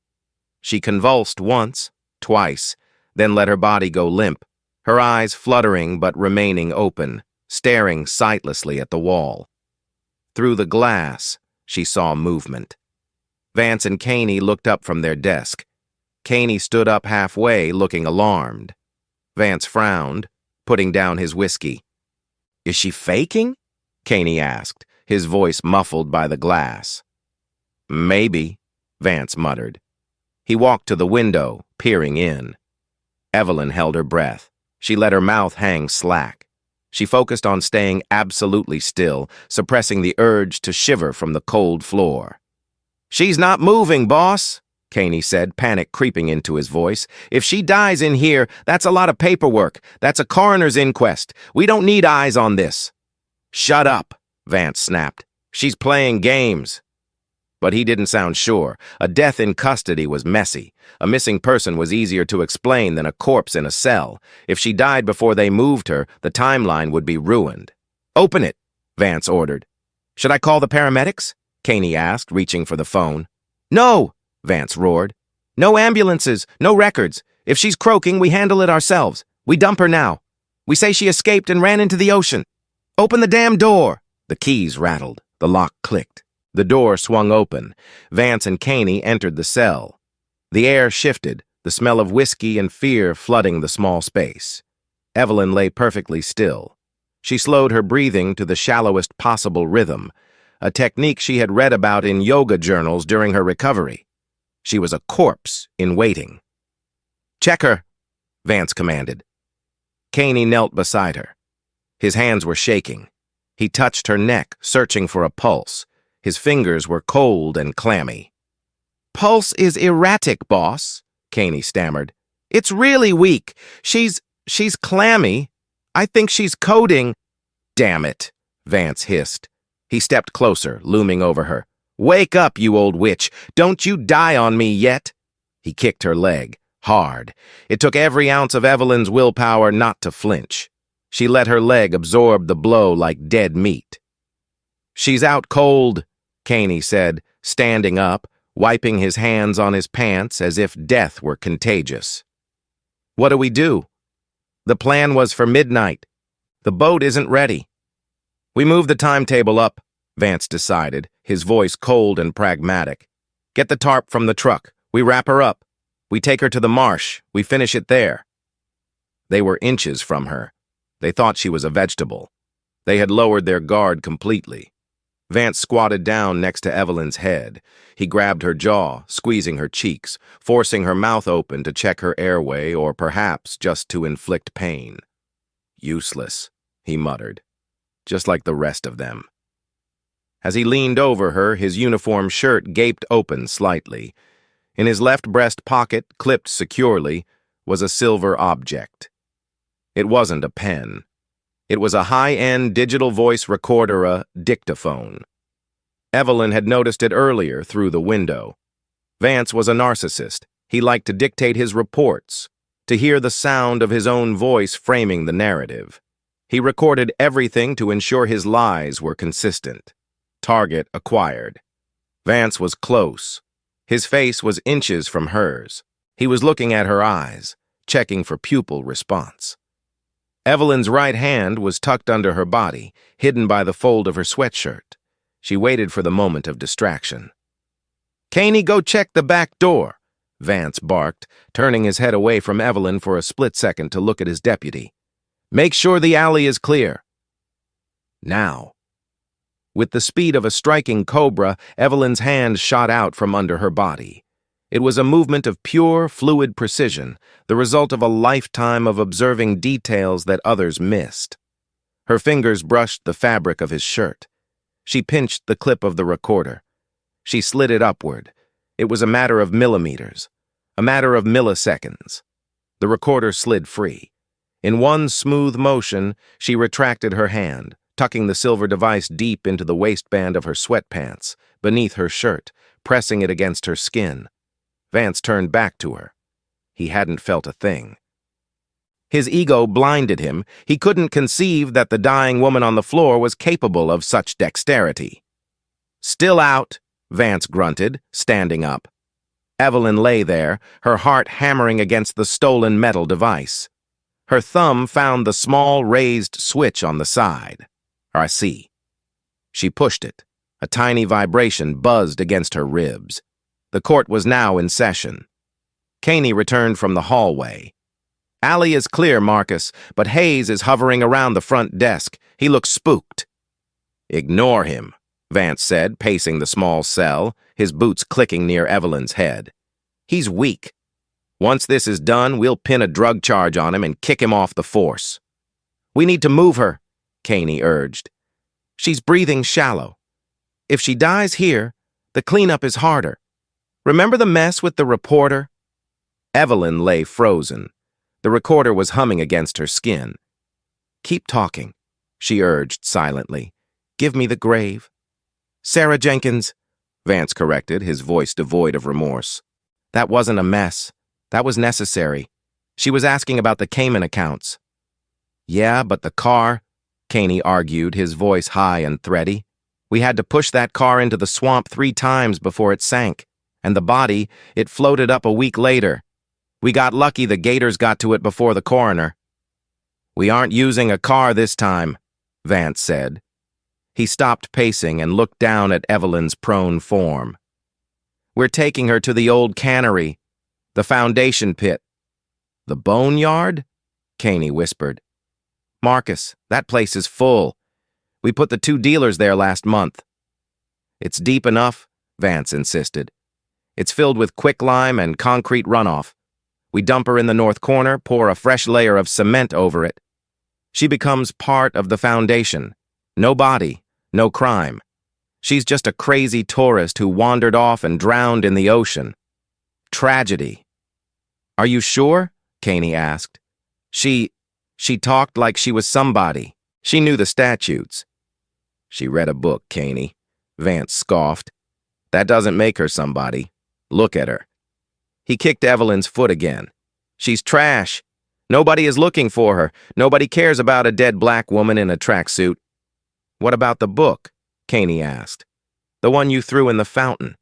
A: She convulsed once, twice, then let her body go limp, her eyes fluttering but remaining open, staring sightlessly at the wall. Through the glass, she saw movement. Vance and Caney looked up from their desk. Caney stood up halfway, looking alarmed. Vance frowned, putting down his whiskey. "Is she faking?" Caney asked, his voice muffled by the glass. "Maybe," Vance muttered. He walked to the window, peering in. Evelyn held her breath. She let her mouth hang slack. She focused on staying absolutely still, suppressing the urge to shiver from the cold floor. "She's not moving, boss," Caney said, panic creeping into his voice. "If she dies in here, that's a lot of paperwork. That's a coroner's inquest. We don't need eyes on this." "Shut up," Vance snapped. "She's playing games." But he didn't sound sure. A death in custody was messy. A missing person was easier to explain than a corpse in a cell. If she died before they moved her, the timeline would be ruined. "Open it," Vance ordered. "Should I call the paramedics?" Caney asked, reaching for the phone. "No!" Vance roared. "No ambulances, no records. If she's croaking, we handle it ourselves. We dump her now. We say she escaped and ran into the ocean. Open the damn door!" The keys rattled. The lock clicked. The door swung open. Vance and Caney entered the cell. The air shifted, the smell of whiskey and fear flooding the small space. Evelyn lay perfectly still. She slowed her breathing to the shallowest possible rhythm, a technique she had read about in yoga journals during her recovery. She was a corpse in waiting. "Check her," Vance commanded. Caney knelt beside her. His hands were shaking. He touched her neck, searching for a pulse. His fingers were cold and clammy. "Pulse is erratic, boss," Caney stammered. "It's really weak. She's clammy. I think she's coding." "Damn it," Vance hissed. He stepped closer, looming over her. "Wake up, you old witch! Don't you die on me yet!" He kicked her leg, hard. It took every ounce of Evelyn's willpower not to flinch. She let her leg absorb the blow like dead meat. "She's out cold," Caney said, standing up, wiping his hands on his pants as if death were contagious. "What do we do?" "The plan was for midnight. The boat isn't ready." "We move the timetable up," Vance decided, his voice cold and pragmatic. "Get the tarp from the truck. We wrap her up. We take her to the marsh. We finish it there." They were inches from her. They thought she was a vegetable. They had lowered their guard completely. Vance squatted down next to Evelyn's head. He grabbed her jaw, squeezing her cheeks, forcing her mouth open to check her airway or perhaps just to inflict pain. "Useless," he muttered, "just like the rest of them." As he leaned over her, his uniform shirt gaped open slightly. In his left breast pocket, clipped securely, was a silver object. It wasn't a pen. It was a high-end digital voice recorder, a dictaphone. Evelyn had noticed it earlier through the window. Vance was a narcissist. He liked to dictate his reports, to hear the sound of his own voice framing the narrative. He recorded everything to ensure his lies were consistent. Target acquired. Vance was close. His face was inches from hers. He was looking at her eyes, checking for pupil response. Evelyn's right hand was tucked under her body, hidden by the fold of her sweatshirt. She waited for the moment of distraction. "Caney, go check the back door," Vance barked, turning his head away from Evelyn for a split second to look at his deputy. "Make sure the alley is clear." Now. With the speed of a striking cobra, Evelyn's hand shot out from under her body. It was a movement of pure, fluid precision, the result of a lifetime of observing details that others missed. Her fingers brushed the fabric of his shirt. She pinched the clip of the recorder. She slid it upward. It was a matter of millimeters, a matter of milliseconds. The recorder slid free. In one smooth motion, she retracted her hand, tucking the silver device deep into the waistband of her sweatpants, beneath her shirt, pressing it against her skin. Vance turned back to her. He hadn't felt a thing. His ego blinded him. He couldn't conceive that the dying woman on the floor was capable of such dexterity. "Still out," Vance grunted, standing up. Evelyn lay there, her heart hammering against the stolen metal device. Her thumb found the small raised switch on the side. "I see." She pushed it. A tiny vibration buzzed against her ribs. The court was now in session. Caney returned from the hallway. "Alley is clear, Marcus, but Hayes is hovering around the front desk. He looks spooked." "Ignore him," Vance said, pacing the small cell, his boots clicking near Evelyn's head. "He's weak. Once this is done, we'll pin a drug charge on him and kick him off the force." "We need to move her," Caney urged. "She's breathing shallow. If she dies here, the cleanup is harder. Remember the mess with the reporter?" Evelyn lay frozen. The recorder was humming against her skin. "Keep talking," she urged silently. "Give me the grave." "Sarah Jenkins," Vance corrected, his voice devoid of remorse. "That wasn't a mess. That was necessary. She was asking about the Cayman accounts." "Yeah, but the car," Caney argued, his voice high and thready. "We had to push that car into the swamp 3 times before it sank. And the body, it floated up a week later. We got lucky the gators got to it before the coroner." "We aren't using a car this time," Vance said. He stopped pacing and looked down at Evelyn's prone form. "We're taking her to the old cannery, the foundation pit." "The boneyard?" Caney whispered. "Marcus, that place is full. We put the 2 dealers there last month." "It's deep enough," Vance insisted. "It's filled with quicklime and concrete runoff. We dump her in the north corner, pour a fresh layer of cement over it. She becomes part of the foundation. No body, no crime. She's just a crazy tourist who wandered off and drowned in the ocean. Tragedy." "Are you sure?" Caney asked. She talked like she was somebody. She knew the statutes." "She read a book, Caney," Vance scoffed. "That doesn't make her somebody. Look at her." He kicked Evelyn's foot again. "She's trash. Nobody is looking for her. Nobody cares about a dead black woman in a tracksuit." "What about the book?" Caney asked. "The one you threw in the fountain."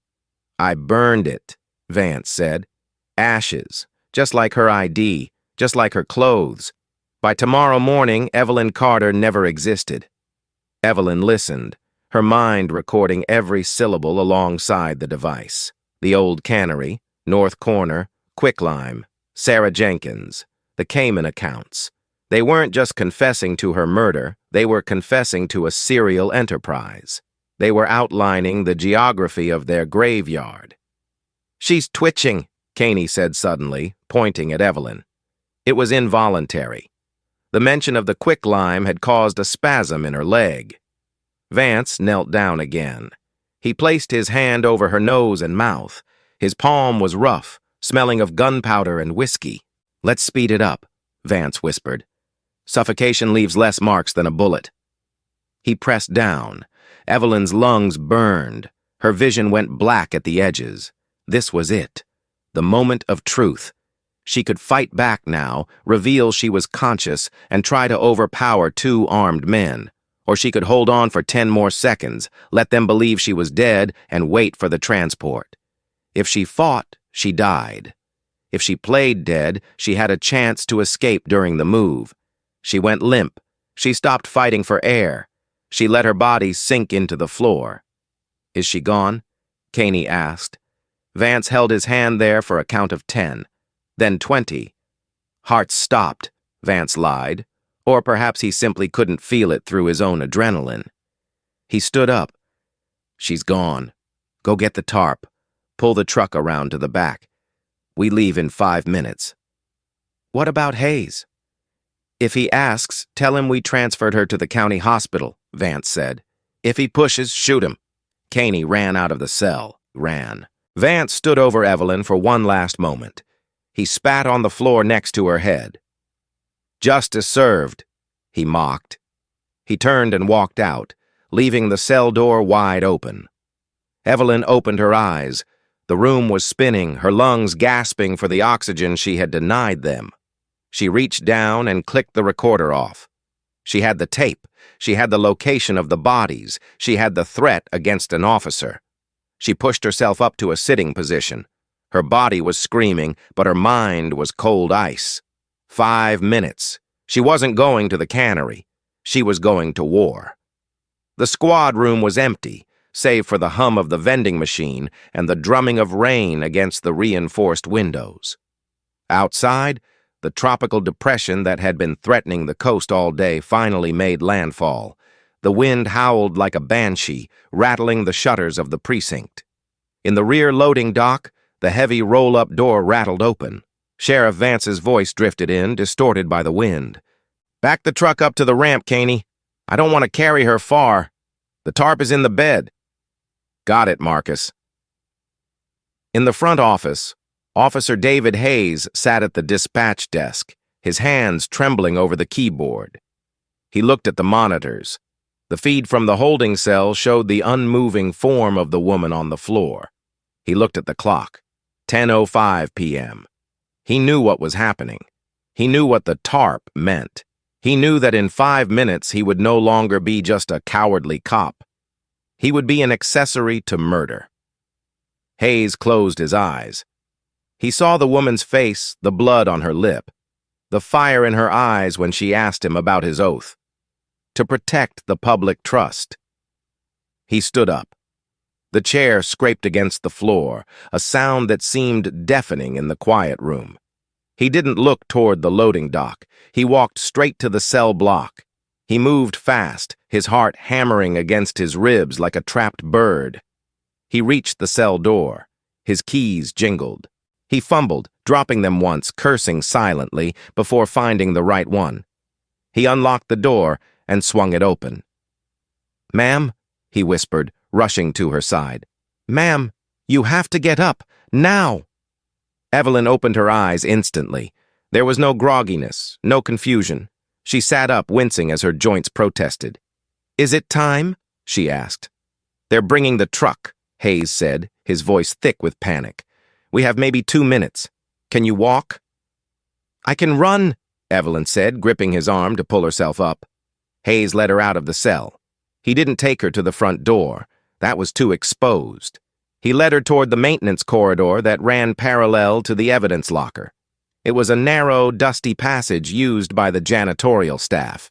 A: "I burned it," Vance said. "Ashes, just like her ID, just like her clothes. By tomorrow morning, Evelyn Carter never existed." Evelyn listened, her mind recording every syllable alongside the device. The old cannery, north corner, quicklime, Sarah Jenkins, the Cayman accounts. They weren't just confessing to her murder, they were confessing to a serial enterprise. They were outlining the geography of their graveyard. "She's twitching," Caney said suddenly, pointing at Evelyn. It was involuntary. The mention of the quicklime had caused a spasm in her leg. Vance knelt down again. He placed his hand over her nose and mouth. His palm was rough, smelling of gunpowder and whiskey. "Let's speed it up," Vance whispered. "Suffocation leaves less marks than a bullet." He pressed down. Evelyn's lungs burned. Her vision went black at the edges. This was it. The moment of truth. She could fight back now, reveal she was conscious, and try to overpower 2 armed men. Or she could hold on for 10 more seconds, let them believe she was dead, and wait for the transport. If she fought, she died. If she played dead, she had a chance to escape during the move. She went limp. She stopped fighting for air. She let her body sink into the floor. "Is she gone?" Caney asked. Vance held his hand there for a count of 10. Then 20. "Heart stopped," Vance lied. Or perhaps he simply couldn't feel it through his own adrenaline. He stood up. "She's gone. Go get the tarp. Pull the truck around to the back. We leave in 5 minutes." "What about Hayes?" "If he asks, tell him we transferred her to the county hospital," Vance said. "If he pushes, shoot him." Caney ran out of the cell. Ran. Vance stood over Evelyn for one last moment. He spat on the floor next to her head. "Justice served," he mocked. He turned and walked out, leaving the cell door wide open. Evelyn opened her eyes. The room was spinning, her lungs gasping for the oxygen she had denied them. She reached down and clicked the recorder off. She had the tape. She had the location of the bodies. She had the threat against an officer. She pushed herself up to a sitting position. Her body was screaming, but her mind was cold ice. 5 minutes. She wasn't going to the cannery. She was going to war. The squad room was empty, save for the hum of the vending machine and the drumming of rain against the reinforced windows. Outside, the tropical depression that had been threatening the coast all day finally made landfall. The wind howled like a banshee, rattling the shutters of the precinct. In the rear loading dock, the heavy roll-up door rattled open. Sheriff Vance's voice drifted in, distorted by the wind. "Back the truck up to the ramp, Caney. I don't want to carry her far. The tarp is in the bed." "Got it, Marcus." In the front office, Officer David Hayes sat at the dispatch desk, his hands trembling over the keyboard. He looked at the monitors. The feed from the holding cell showed the unmoving form of the woman on the floor. He looked at the clock. 10:05 p.m. He knew what was happening. He knew what the tarp meant. He knew that in 5 minutes he would no longer be just a cowardly cop. He would be an accessory to murder. Hayes closed his eyes. He saw the woman's face, the blood on her lip, the fire in her eyes when she asked him about his oath. To protect the public trust. He stood up. The chair scraped against the floor, a sound that seemed deafening in the quiet room. He didn't look toward the loading dock. He walked straight to the cell block. He moved fast, his heart hammering against his ribs like a trapped bird. He reached the cell door. His keys jingled. He fumbled, dropping them once, cursing silently, before finding the right one. He unlocked the door and swung it open. "Ma'am," he whispered, rushing to her side. "Ma'am, you have to get up, now!" Evelyn opened her eyes instantly. There was no grogginess, no confusion. She sat up, wincing as her joints protested. "Is it time?" she asked. "They're bringing the truck," Hayes said, his voice thick with panic. "We have maybe 2 minutes. Can you walk?" "I can run," Evelyn said, gripping his arm to pull herself up. Hayes led her out of the cell. He didn't take her to the front door. That was too exposed. He led her toward the maintenance corridor that ran parallel to the evidence locker. It was a narrow, dusty passage used by the janitorial staff.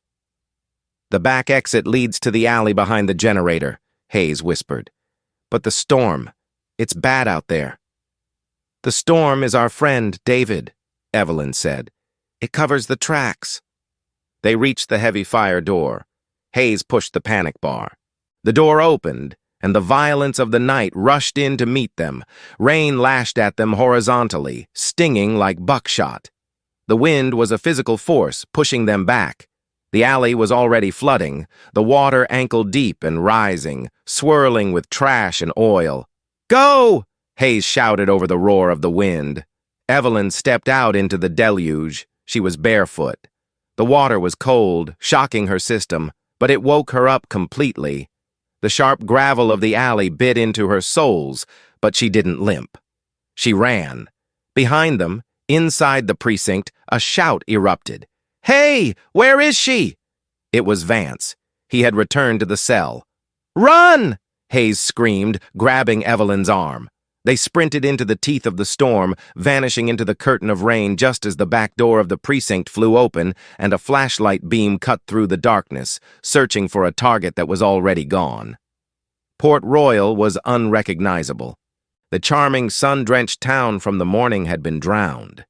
A: "The back exit leads to the alley behind the generator," Hayes whispered. "But the storm, it's bad out there." "The storm is our friend, David," Evelyn said. "It covers the tracks." They reached the heavy fire door. Hayes pushed the panic bar. The door opened, and the violence of the night rushed in to meet them. Rain lashed at them horizontally, stinging like buckshot. The wind was a physical force, pushing them back. The alley was already flooding, the water ankle-deep and rising, swirling with trash and oil. "Go!" Hayes shouted over the roar of the wind. Evelyn stepped out into the deluge. She was barefoot. The water was cold, shocking her system, but it woke her up completely. The sharp gravel of the alley bit into her soles, but she didn't limp. She ran. Behind them, inside the precinct, a shout erupted. "Hey, where is she?" It was Vance. He had returned to the cell. "Run!" Hayes screamed, grabbing Evelyn's arm. They sprinted into the teeth of the storm, vanishing into the curtain of rain just as the back door of the precinct flew open and a flashlight beam cut through the darkness, searching for a target that was already gone. Port Royal was unrecognizable. The charming, sun-drenched town from the morning had been drowned.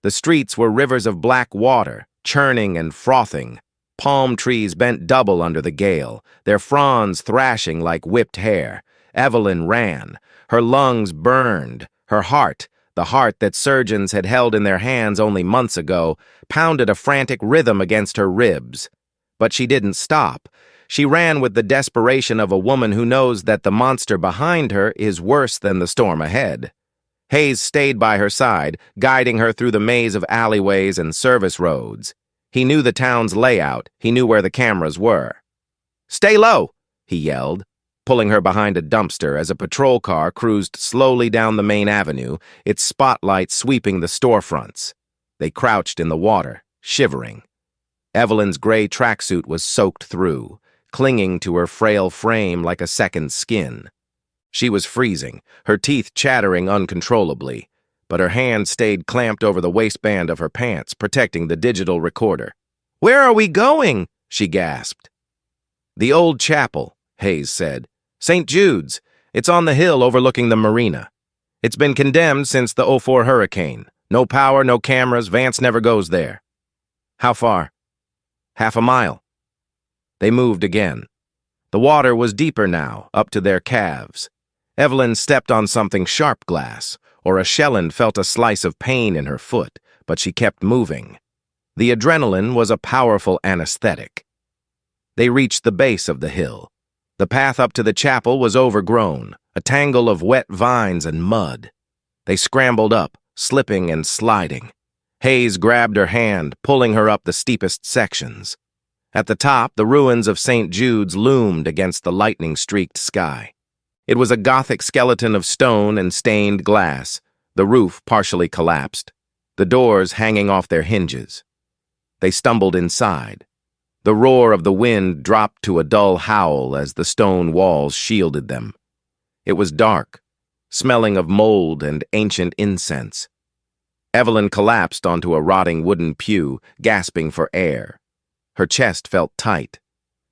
A: The streets were rivers of black water, churning and frothing. Palm trees bent double under the gale, their fronds thrashing like whipped hair. Evelyn ran. Her lungs burned. Her heart, the heart that surgeons had held in their hands only months ago, pounded a frantic rhythm against her ribs. But she didn't stop. She ran with the desperation of a woman who knows that the monster behind her is worse than the storm ahead. Hayes stayed by her side, guiding her through the maze of alleyways and service roads. He knew the town's layout. He knew where the cameras were. "Stay low," he yelled, pulling her behind a dumpster as a patrol car cruised slowly down the main avenue, its spotlight sweeping the storefronts. They crouched in the water, shivering. Evelyn's gray tracksuit was soaked through, clinging to her frail frame like a second skin. She was freezing, her teeth chattering uncontrollably, but her hand stayed clamped over the waistband of her pants, protecting the digital recorder. "Where are we going?" she gasped. "The old chapel," Hayes said. "St. Jude's. It's on the hill overlooking the marina. It's been condemned since the '04 hurricane. No power, no cameras. Vance never goes there." "How far?" "Half a mile." They moved again. The water was deeper now, up to their calves. Evelyn stepped on something sharp glass, or a Shelland felt a slice of pain in her foot, but she kept moving. The adrenaline was a powerful anesthetic. They reached the base of the hill. The path up to the chapel was overgrown, a tangle of wet vines and mud. They scrambled up, slipping and sliding. Hayes grabbed her hand, pulling her up the steepest sections. At the top, the ruins of St. Jude's loomed against the lightning-streaked sky. It was a Gothic skeleton of stone and stained glass, the roof partially collapsed, the doors hanging off their hinges. They stumbled inside. The roar of the wind dropped to a dull howl as the stone walls shielded them. It was dark, smelling of mold and ancient incense. Evelyn collapsed onto a rotting wooden pew, gasping for air. Her chest felt tight.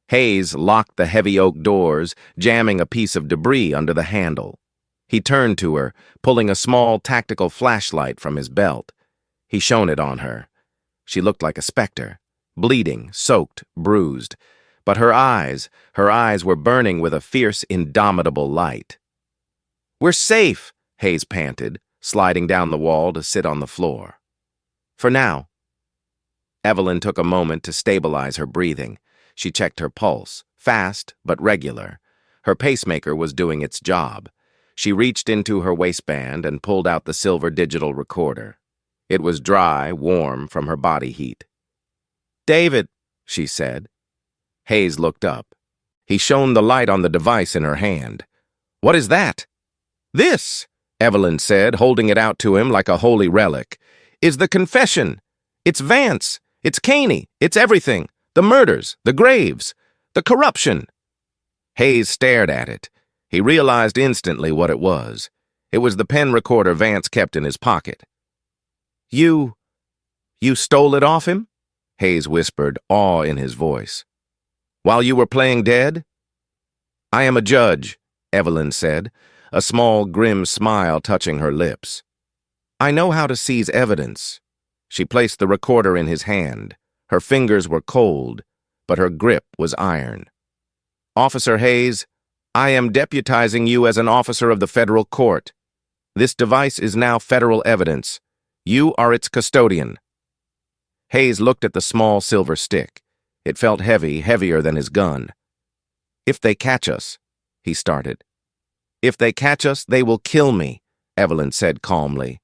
A: Hayes locked the heavy oak doors, jamming a piece of debris under the handle. He turned to her, pulling a small tactical flashlight from his belt. He shone it on her. She looked like a specter, bleeding, soaked, bruised. But her eyes were burning with a fierce, indomitable light. "We're safe," Hayes panted, sliding down the wall to sit on the floor. "For now." Evelyn took a moment to stabilize her breathing. She checked her pulse, fast but regular. Her pacemaker was doing its job. She reached into her waistband and pulled out the silver digital recorder. It was dry, warm from her body heat. "David," she said. Hayes looked up. He shone the light on the device in her hand. "What is that?" "This," Evelyn said, holding it out to him like a holy relic, "is the confession. It's Vance. It's Caney. It's everything. The murders, the graves, the corruption." Hayes stared at it. He realized instantly what it was. It was the pen recorder Vance kept in his pocket. You stole it off him?" Hayes whispered, awe in his voice. "While you were playing dead?" "I am a judge," Evelyn said, a small, grim smile touching her lips. "I know how to seize evidence." She placed the recorder in his hand. Her fingers were cold, but her grip was iron. "Officer Hayes, I am deputizing you as an officer of the federal court. This device is now federal evidence. You are its custodian." Hayes looked at the small silver stick. It felt heavy, heavier than his gun. "If they catch us," he started. "If they catch us, they will kill me," Evelyn said calmly.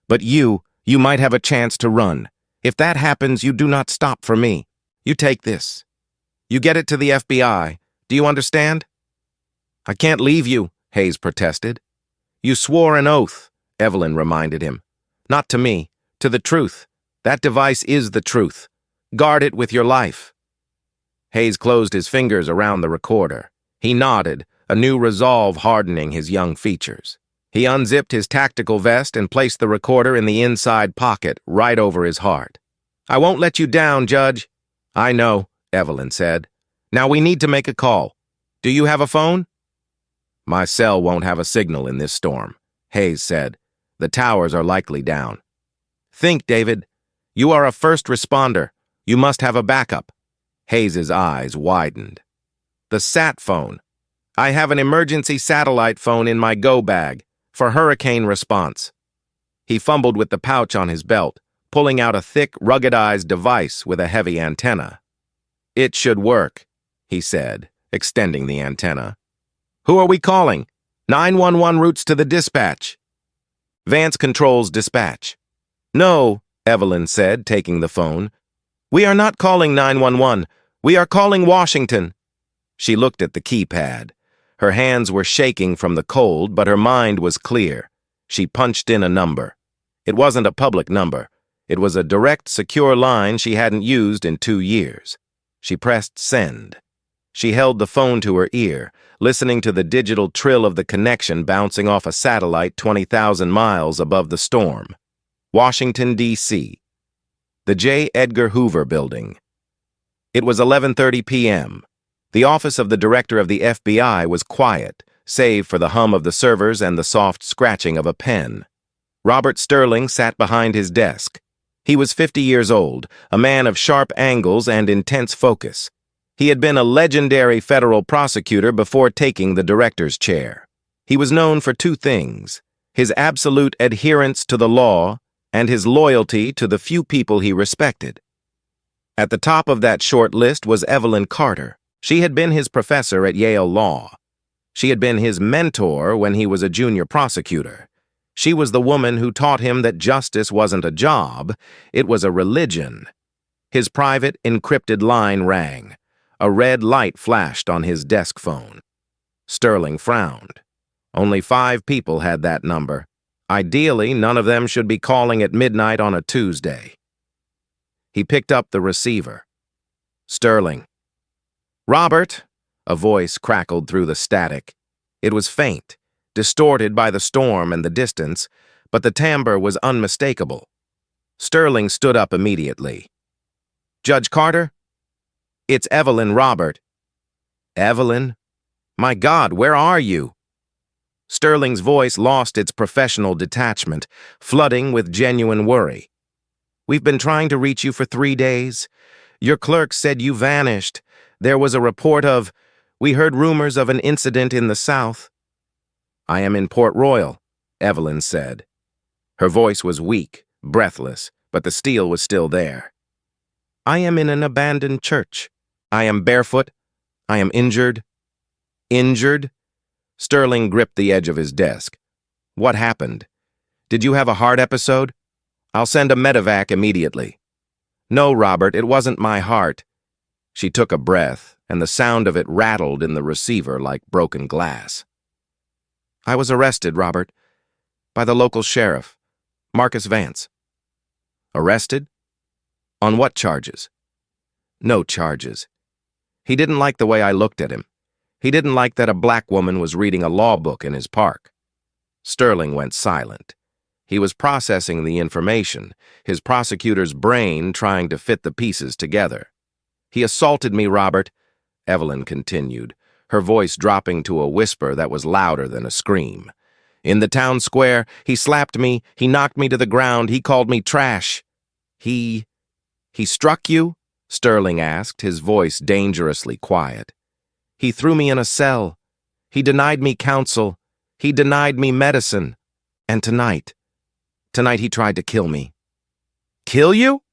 A: "But you might have a chance to run. If that happens, you do not stop for me. You take this. You get it to the FBI. Do you understand?" "I can't leave you," Hayes protested. "You swore an oath," Evelyn reminded him. "Not to me, to the truth. That device is the truth. Guard it with your life." Hayes closed his fingers around the recorder. He nodded, a new resolve hardening his young features. He unzipped his tactical vest and placed the recorder in the inside pocket, right over his heart. "I won't let you down, Judge." "I know," Evelyn said. "Now we need to make a call. Do you have a phone?" "My cell won't have a signal in this storm," Hayes said. "The towers are likely down." "Think, David. You are a first responder. You must have a backup." Hayes's eyes widened. "The sat phone. I have an emergency satellite phone in my go bag for hurricane response." He fumbled with the pouch on his belt, pulling out a thick, ruggedized device with a heavy antenna. "It should work," he said, extending the antenna. "Who are we calling? 911 routes to the dispatch." "Vance controls dispatch." "No," Evelyn said, taking the phone. "We are not calling 911. We are calling Washington." She looked at the keypad. Her hands were shaking from the cold, but her mind was clear. She punched in a number. It wasn't a public number. It was a direct, secure line she hadn't used in 2 years. She pressed send. She held the phone to her ear, listening to the digital trill of the connection bouncing off a satellite 20,000 miles above the storm. Washington, D.C. The J. Edgar Hoover Building. It was 11:30 p.m. The office of the director of the FBI was quiet, save for the hum of the servers and the soft scratching of a pen. Robert Sterling sat behind his desk. He was 50 years old, a man of sharp angles and intense focus. He had been a legendary federal prosecutor before taking the director's chair. He was known for 2 things: his absolute adherence to the law and his loyalty to the few people he respected. At the top of that short list was Evelyn Carter. She had been his professor at Yale Law. She had been his mentor when he was a junior prosecutor. She was the woman who taught him that justice wasn't a job, it was a religion. His private, encrypted line rang. A red light flashed on his desk phone. Sterling frowned. Only 5 people had that number. Ideally, none of them should be calling at midnight on a Tuesday. He picked up the receiver. "Sterling." "Robert," a voice crackled through the static. It was faint, distorted by the storm and the distance, but the timbre was unmistakable. Sterling stood up immediately. "Judge Carter?" "It's Evelyn, Robert." "Evelyn? My God, where are you?" Sterling's voice lost its professional detachment, flooding with genuine worry. "We've been trying to reach you for 3 days. Your clerk said you vanished. There was a report of... We heard rumors of an incident in the South." "I am in Port Royal," Evelyn said. Her voice was weak, breathless, but the steel was still there. "I am in an abandoned church. I am barefoot. I am injured." "Injured?" Sterling gripped the edge of his desk. "What happened? Did you have a heart episode? I'll send a medevac immediately." "No, Robert, it wasn't my heart." She took a breath, and the sound of it rattled in the receiver like broken glass. "I was arrested, Robert, by the local sheriff, Marcus Vance." "Arrested? On what charges?" "No charges. He didn't like the way I looked at him. He didn't like that a black woman was reading a law book in his park." Sterling went silent. He was processing the information, his prosecutor's brain trying to fit the pieces together. "He assaulted me, Robert," Evelyn continued, her voice dropping to a whisper that was louder than a scream. "In the town square, he slapped me, he knocked me to the ground, he called me trash." He struck you?" Sterling asked, his voice dangerously quiet. "He threw me in a cell. He denied me counsel. He denied me medicine. And tonight he tried to kill me." "Kill you?"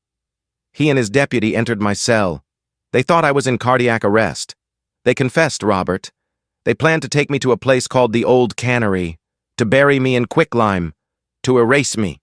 A: "He and his deputy entered my cell. They thought I was in cardiac arrest. They confessed, Robert. They planned to take me to a place called the Old Cannery, to bury me in quicklime, to erase me."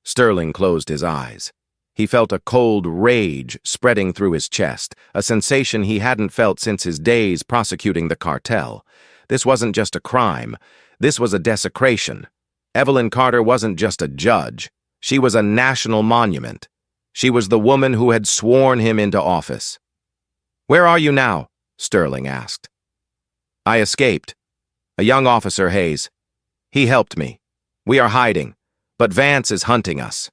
A: Sterling closed his eyes. He felt a cold rage spreading through his chest, a sensation he hadn't felt since his days prosecuting the cartel. This wasn't just a crime. This was a desecration. Evelyn Carter wasn't just a judge. She was a national monument. She was the woman who had sworn him into office. "Where are you now?" Sterling asked. "I escaped. A young officer, Hayes. He helped me. We are hiding, but Vance is hunting us.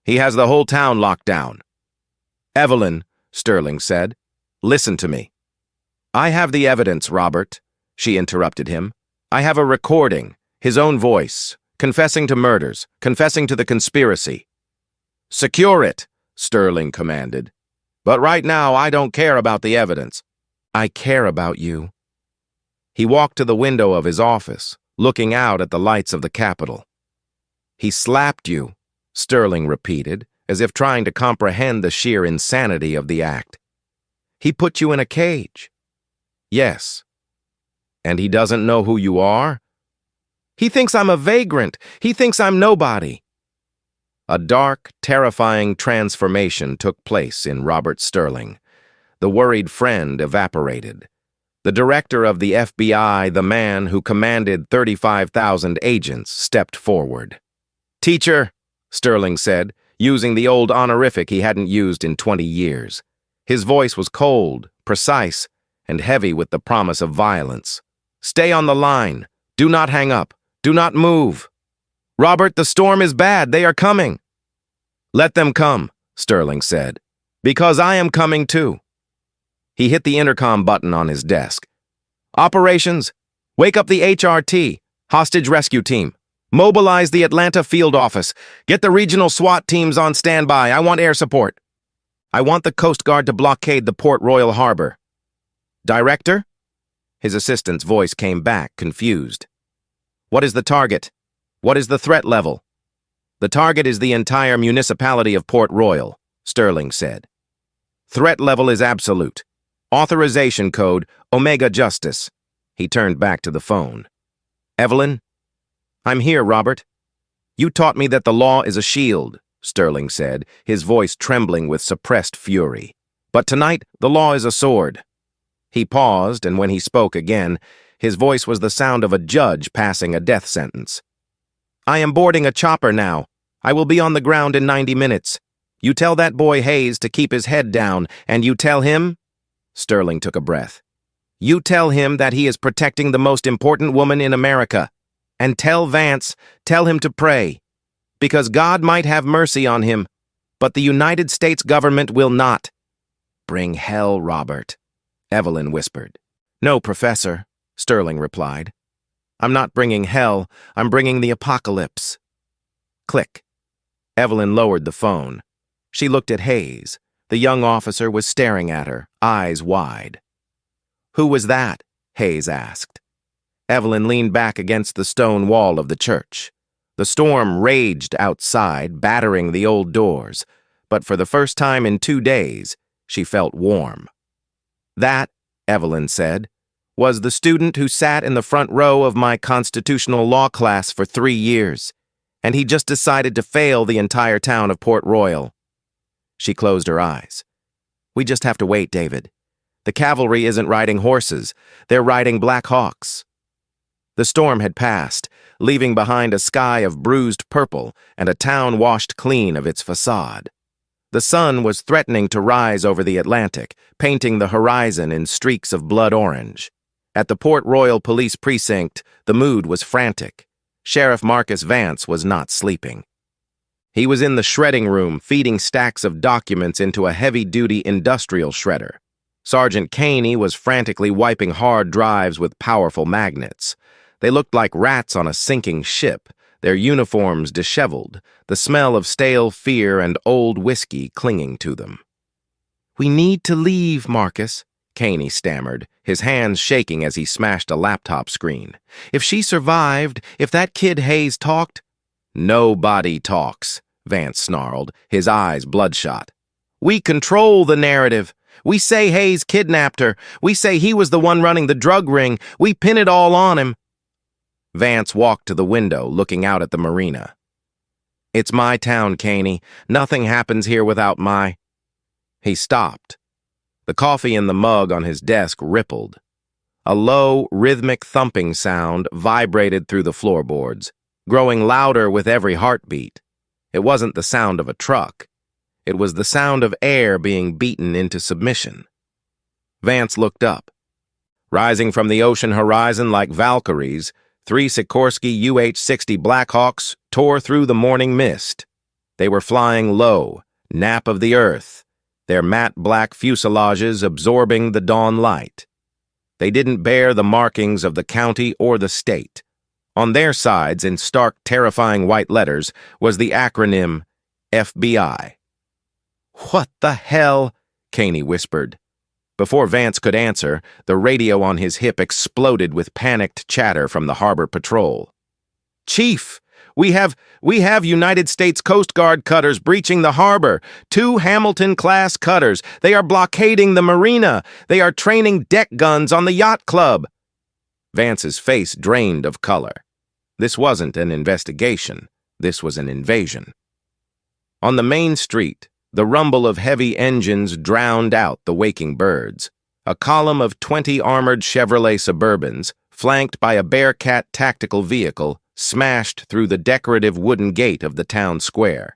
A: He has the whole town locked down." "Evelyn," Sterling said, "listen to me." "I have the evidence, Robert," she interrupted him. "I have a recording, his own voice, confessing to murders, confessing to the conspiracy." "Secure it," Sterling commanded. "But right now, I don't care about the evidence." "I care about you." He walked to the window of his office, looking out at the lights of the Capitol. "He slapped you," Sterling repeated, as if trying to comprehend the sheer insanity of the act. "He put you in a cage." "Yes." "And he doesn't know who you are?" "He thinks I'm a vagrant. He thinks I'm nobody." A dark, terrifying transformation took place in Robert Sterling. The worried friend evaporated. The director of the FBI, the man who commanded 35,000 agents, stepped forward. "Teacher," Sterling said, using the old honorific he hadn't used in 20 years. His voice was cold, precise, and heavy with the promise of violence. "Stay on the line. Do not hang up. Do not move. Robert, the storm is bad. They are coming." "Let them come," Sterling said, "because I am coming too." He hit the intercom button on his desk. "Operations, wake up the HRT, hostage rescue team. Mobilize the Atlanta field office. Get the regional SWAT teams on standby. I want air support. I want the Coast Guard to blockade the Port Royal Harbor." "Director?" His assistant's voice came back, confused. "What is the target? What is the threat level?" "The target is the entire municipality of Port Royal," Sterling said. "Threat level is absolute. Authorization code, Omega Justice." He turned back to the phone. "Evelyn?" "I'm here, Robert." "You taught me that the law is a shield," Sterling said, his voice trembling with suppressed fury. "But tonight, the law is a sword." He paused, and when he spoke again, his voice was the sound of a judge passing a death sentence. "I am boarding a chopper now. I will be on the ground in 90 minutes. You tell that boy Hayes to keep his head down, and you tell him—" Sterling took a breath. "You tell him that he is protecting the most important woman in America. And tell Vance, tell him to pray. Because God might have mercy on him, but the United States government will not." "Bring hell, Robert," Evelyn whispered. "No, Professor," Sterling replied. "I'm not bringing hell, I'm bringing the apocalypse." Click. Evelyn lowered the phone. She looked at Hayes. The young officer was staring at her, eyes wide. "Who was that?" Hayes asked. Evelyn leaned back against the stone wall of the church. The storm raged outside, battering the old doors, but for the first time in 2 days, she felt warm. "That," Evelyn said, "was the student who sat in the front row of my constitutional law class for 3 years, and he just decided to fail the entire town of Port Royal." She closed her eyes. "We just have to wait, David. The cavalry isn't riding horses, they're riding Black Hawks." The storm had passed, leaving behind a sky of bruised purple and a town washed clean of its facade. The sun was threatening to rise over the Atlantic, painting the horizon in streaks of blood orange. At the Port Royal Police Precinct, the mood was frantic. Sheriff Marcus Vance was not sleeping. He was in the shredding room, feeding stacks of documents into a heavy-duty industrial shredder. Sergeant Caney was frantically wiping hard drives with powerful magnets. They looked like rats on a sinking ship, their uniforms disheveled, the smell of stale fear and old whiskey clinging to them. "We need to leave, Marcus," Caney stammered, his hands shaking as he smashed a laptop screen. "If she survived, if that kid Hayes talked—" "Nobody talks," Vance snarled, his eyes bloodshot. "We control the narrative. We say Hayes kidnapped her. We say he was the one running the drug ring. We pin it all on him." Vance walked to the window, looking out at the marina. "It's my town, Caney. Nothing happens here without my—" He stopped. The coffee in the mug on his desk rippled. A low, rhythmic thumping sound vibrated through the floorboards, growing louder with every heartbeat. It wasn't the sound of a truck. It was the sound of air being beaten into submission. Vance looked up. Rising from the ocean horizon like Valkyries, 3 Sikorsky UH-60 Blackhawks tore through the morning mist. They were flying low, nap of the earth, their matte black fuselages absorbing the dawn light. They didn't bear the markings of the county or the state. On their sides, in stark, terrifying white letters, was the acronym FBI. "What the hell?" Caney whispered. Before Vance could answer, the radio on his hip exploded with panicked chatter from the harbor patrol. "Chief, we have United States Coast Guard cutters breaching the harbor. 2 Hamilton-class cutters. They are blockading the marina. They are training deck guns on the yacht club." Vance's face drained of color. This wasn't an investigation. This was an invasion. On the main street, the rumble of heavy engines drowned out the waking birds. A column of 20 armored Chevrolet Suburbans, flanked by a Bearcat tactical vehicle, smashed through the decorative wooden gate of the town square.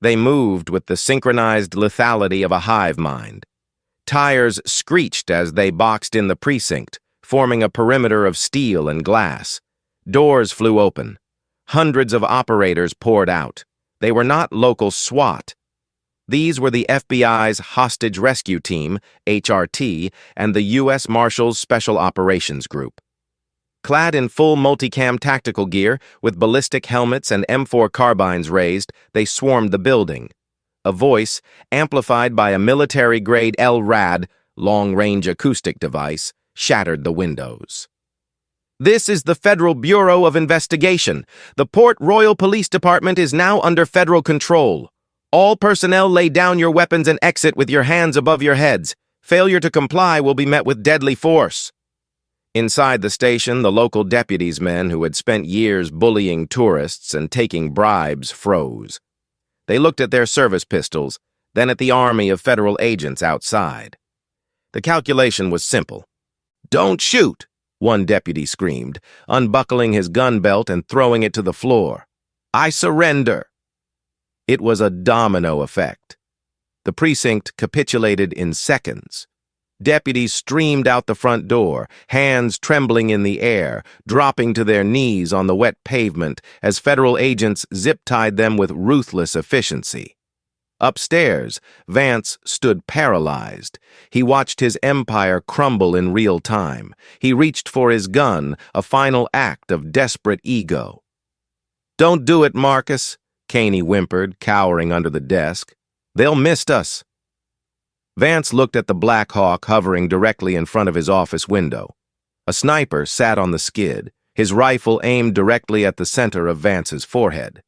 A: They moved with the synchronized lethality of a hive mind. Tires screeched as they boxed in the precinct, forming a perimeter of steel and glass. Doors flew open. Hundreds of operators poured out. They were not local SWAT. These were the FBI's Hostage Rescue Team, HRT, and the U.S. Marshals Special Operations Group. Clad in full multicam tactical gear, with ballistic helmets and M4 carbines raised, they swarmed the building. A voice, amplified by a military-grade LRAD, long-range acoustic device, shattered the windows. "This is the Federal Bureau of Investigation. The Port Royal Police Department is now under federal control. All personnel lay down your weapons and exit with your hands above your heads. Failure to comply will be met with deadly force." Inside the station, the local deputies' men who had spent years bullying tourists and taking bribes froze. They looked at their service pistols, then at the army of federal agents outside. The calculation was simple. "Don't shoot!" one deputy screamed, unbuckling his gun belt and throwing it to the floor. "I surrender!" It was a domino effect. The precinct capitulated in seconds. Deputies streamed out the front door, hands trembling in the air, dropping to their knees on the wet pavement as federal agents zip-tied them with ruthless efficiency. Upstairs, Vance stood paralyzed. He watched his empire crumble in real time. He reached for his gun, a final act of desperate ego. "Don't do it, Marcus," Caney whimpered, cowering under the desk. "They'll mist us." Vance looked at the Black Hawk hovering directly in front of his office window. A sniper sat on the skid, his rifle aimed directly at the center of Vance's forehead.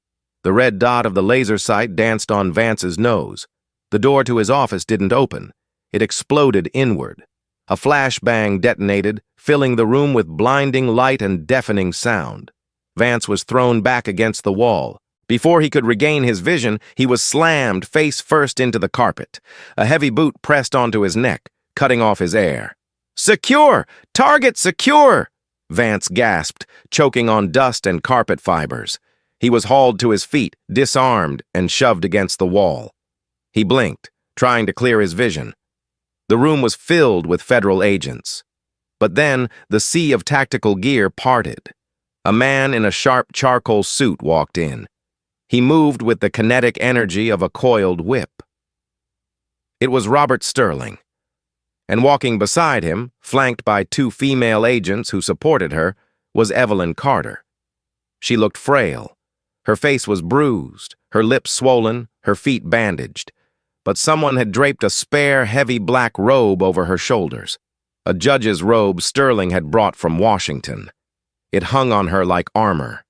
A: The red dot of the laser sight danced on Vance's nose. The door to his office didn't open. It exploded inward. A flashbang detonated, filling the room with blinding light and deafening sound. Vance was thrown back against the wall. Before he could regain his vision, he was slammed face first into the carpet. A heavy boot pressed onto his neck, cutting off his air. "Secure! Target secure!" Vance gasped, choking on dust and carpet fibers. He was hauled to his feet, disarmed, and shoved against the wall. He blinked, trying to clear his vision. The room was filled with federal agents. But then, the sea of tactical gear parted. A man in a sharp charcoal suit walked in. He moved with the kinetic energy of a coiled whip. It was Robert Sterling. And walking beside him, flanked by 2 female agents who supported her, was Evelyn Carter. She looked frail. Her face was bruised, her lips swollen, her feet bandaged. But someone had draped a spare, heavy black robe over her shoulders. A judge's robe Sterling had brought from Washington. It hung on her like armor.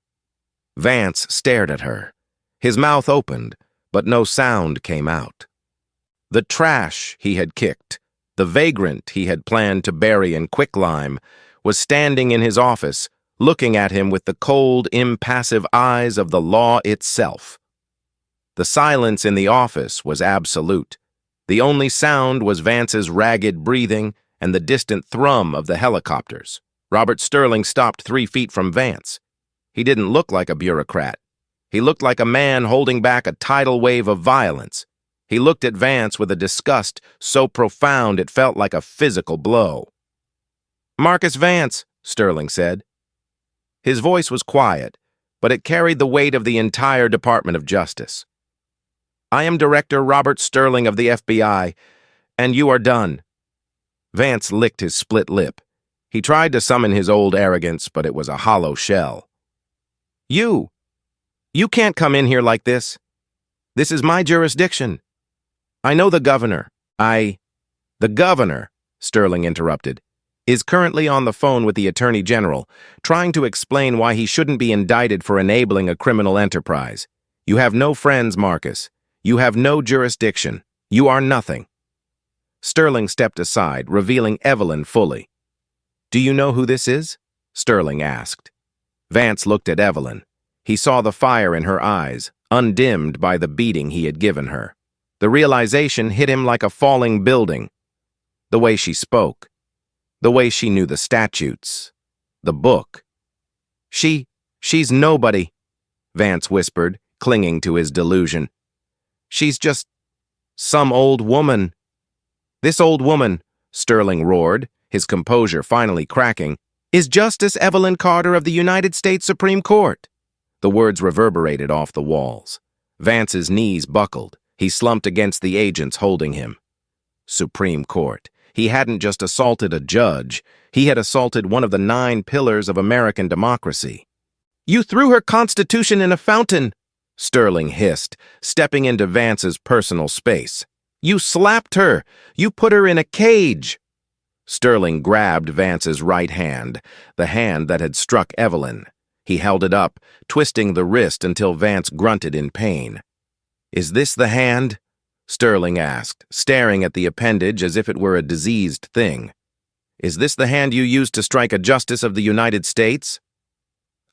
A: Vance stared at her. His mouth opened, but no sound came out. The trash he had kicked, the vagrant he had planned to bury in quicklime, was standing in his office, looking at him with the cold, impassive eyes of the law itself. The silence in the office was absolute. The only sound was Vance's ragged breathing and the distant thrum of the helicopters. Robert Sterling stopped 3 feet from Vance. He didn't look like a bureaucrat. He looked like a man holding back a tidal wave of violence. He looked at Vance with a disgust so profound it felt like a physical blow. "Marcus Vance," Sterling said. His voice was quiet, but it carried the weight of the entire Department of Justice. "I am Director Robert Sterling of the FBI, and you are done." Vance licked his split lip. He tried to summon his old arrogance, but it was a hollow shell. You can't come in here like this. This is my jurisdiction. I know the governor. The governor," Sterling interrupted, "is currently on the phone with the Attorney General, trying to explain why he shouldn't be indicted for enabling a criminal enterprise. You have no friends, Marcus. You have no jurisdiction. You are nothing." Sterling stepped aside, revealing Evelyn fully. "Do you know who this is?" Sterling asked. Vance looked at Evelyn. He saw the fire in her eyes, undimmed by the beating he had given her. The realization hit him like a falling building. The way she spoke. The way she knew the statutes. The book. She's nobody, Vance whispered, clinging to his delusion. She's just some old woman. This old woman, Sterling roared, his composure finally cracking, is Justice Evelyn Carter of the United States Supreme Court. The words reverberated off the walls. Vance's knees buckled. He slumped against the agents holding him. Supreme Court. He hadn't just assaulted a judge. He had assaulted one of the 9 pillars of American democracy. You threw her Constitution in a fountain, Sterling hissed, stepping into Vance's personal space. You slapped her. You put her in a cage. Sterling grabbed Vance's right hand, the hand that had struck Evelyn. He held it up, twisting the wrist until Vance grunted in pain. Is this the hand? Sterling asked, staring at the appendage as if it were a diseased thing. Is this the hand you used to strike a justice of the United States?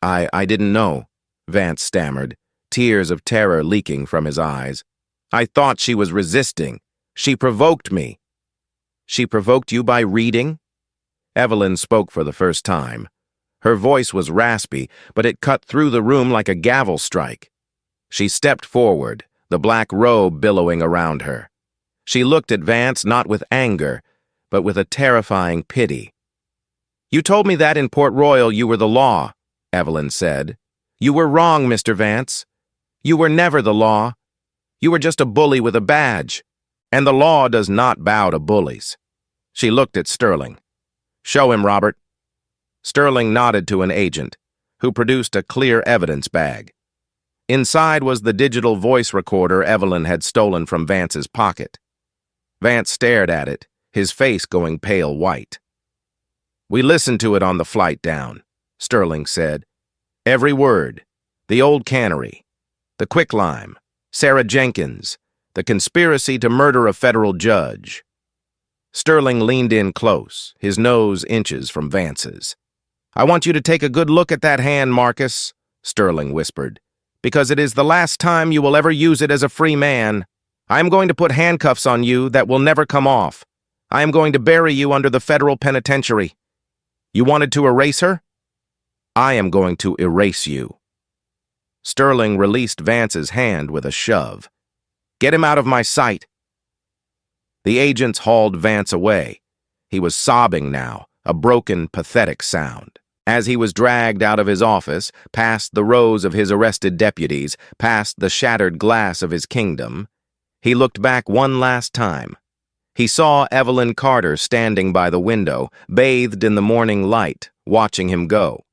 A: I didn't know, Vance stammered, tears of terror leaking from his eyes. I thought she was resisting. She provoked me. She provoked you by reading? Evelyn spoke for the first time. Her voice was raspy, but it cut through the room like a gavel strike. She stepped forward, the black robe billowing around her. She looked at Vance not with anger, but with a terrifying pity. You told me that in Port Royal you were the law, Evelyn said. You were wrong, Mr. Vance. You were never the law. You were just a bully with a badge. And the law does not bow to bullies. She looked at Sterling. Show him, Robert. Sterling nodded to an agent, who produced a clear evidence bag. Inside was the digital voice recorder Evelyn had stolen from Vance's pocket. Vance stared at it, his face going pale white. We listened to it on the flight down, Sterling said. Every word. The old cannery. The quicklime. Sarah Jenkins. The conspiracy to murder a federal judge. Sterling leaned in close, his nose inches from Vance's. I want you to take a good look at that hand, Marcus, Sterling whispered, because it is the last time you will ever use it as a free man. I am going to put handcuffs on you that will never come off. I am going to bury you under the federal penitentiary. You wanted to erase her? I am going to erase you. Sterling released Vance's hand with a shove. Get him out of my sight. The agents hauled Vance away. He was sobbing now, a broken, pathetic sound. As he was dragged out of his office, past the rows of his arrested deputies, past the shattered glass of his kingdom, he looked back one last time. He saw Evelyn Carter standing by the window, bathed in the morning light, watching him go.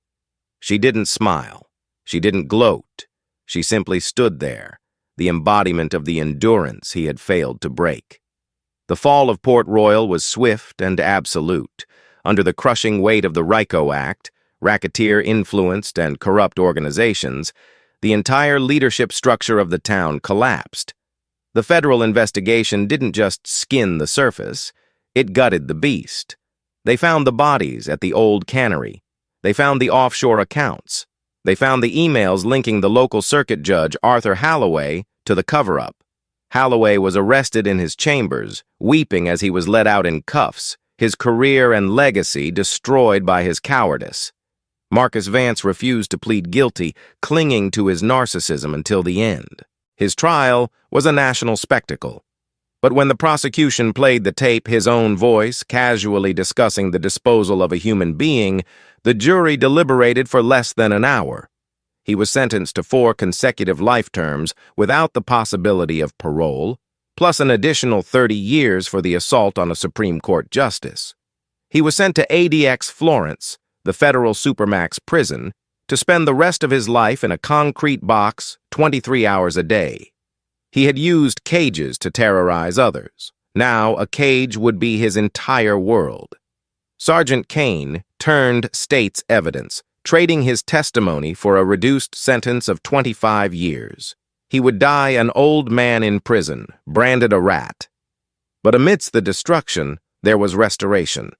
A: She didn't smile. She didn't gloat. She simply stood there, the embodiment of the endurance he had failed to break. The fall of Port Royal was swift and absolute. Under the crushing weight of the RICO Act, racketeer-influenced and corrupt organizations, the entire leadership structure of the town collapsed. The federal investigation didn't just skin the surface, it gutted the beast. They found the bodies at the old cannery. They found the offshore accounts. They found the emails linking the local circuit judge, Arthur Halloway, to the cover-up. Halloway was arrested in his chambers, weeping as he was let out in cuffs, his career and legacy destroyed by his cowardice. Marcus Vance refused to plead guilty, clinging to his narcissism until the end. His trial was a national spectacle. But when the prosecution played the tape, his own voice, casually discussing the disposal of a human being, the jury deliberated for less than an hour. He was sentenced to 4 consecutive life terms without the possibility of parole, plus an additional 30 years for the assault on a Supreme Court justice. He was sent to ADX Florence, the federal supermax prison, to spend the rest of his life in a concrete box 23 hours a day. He had used cages to terrorize others. Now a cage would be his entire world. Sergeant Kane turned state's evidence, trading his testimony for a reduced sentence of 25 years. He would die an old man in prison, branded a rat. But amidst the destruction, there was restoration.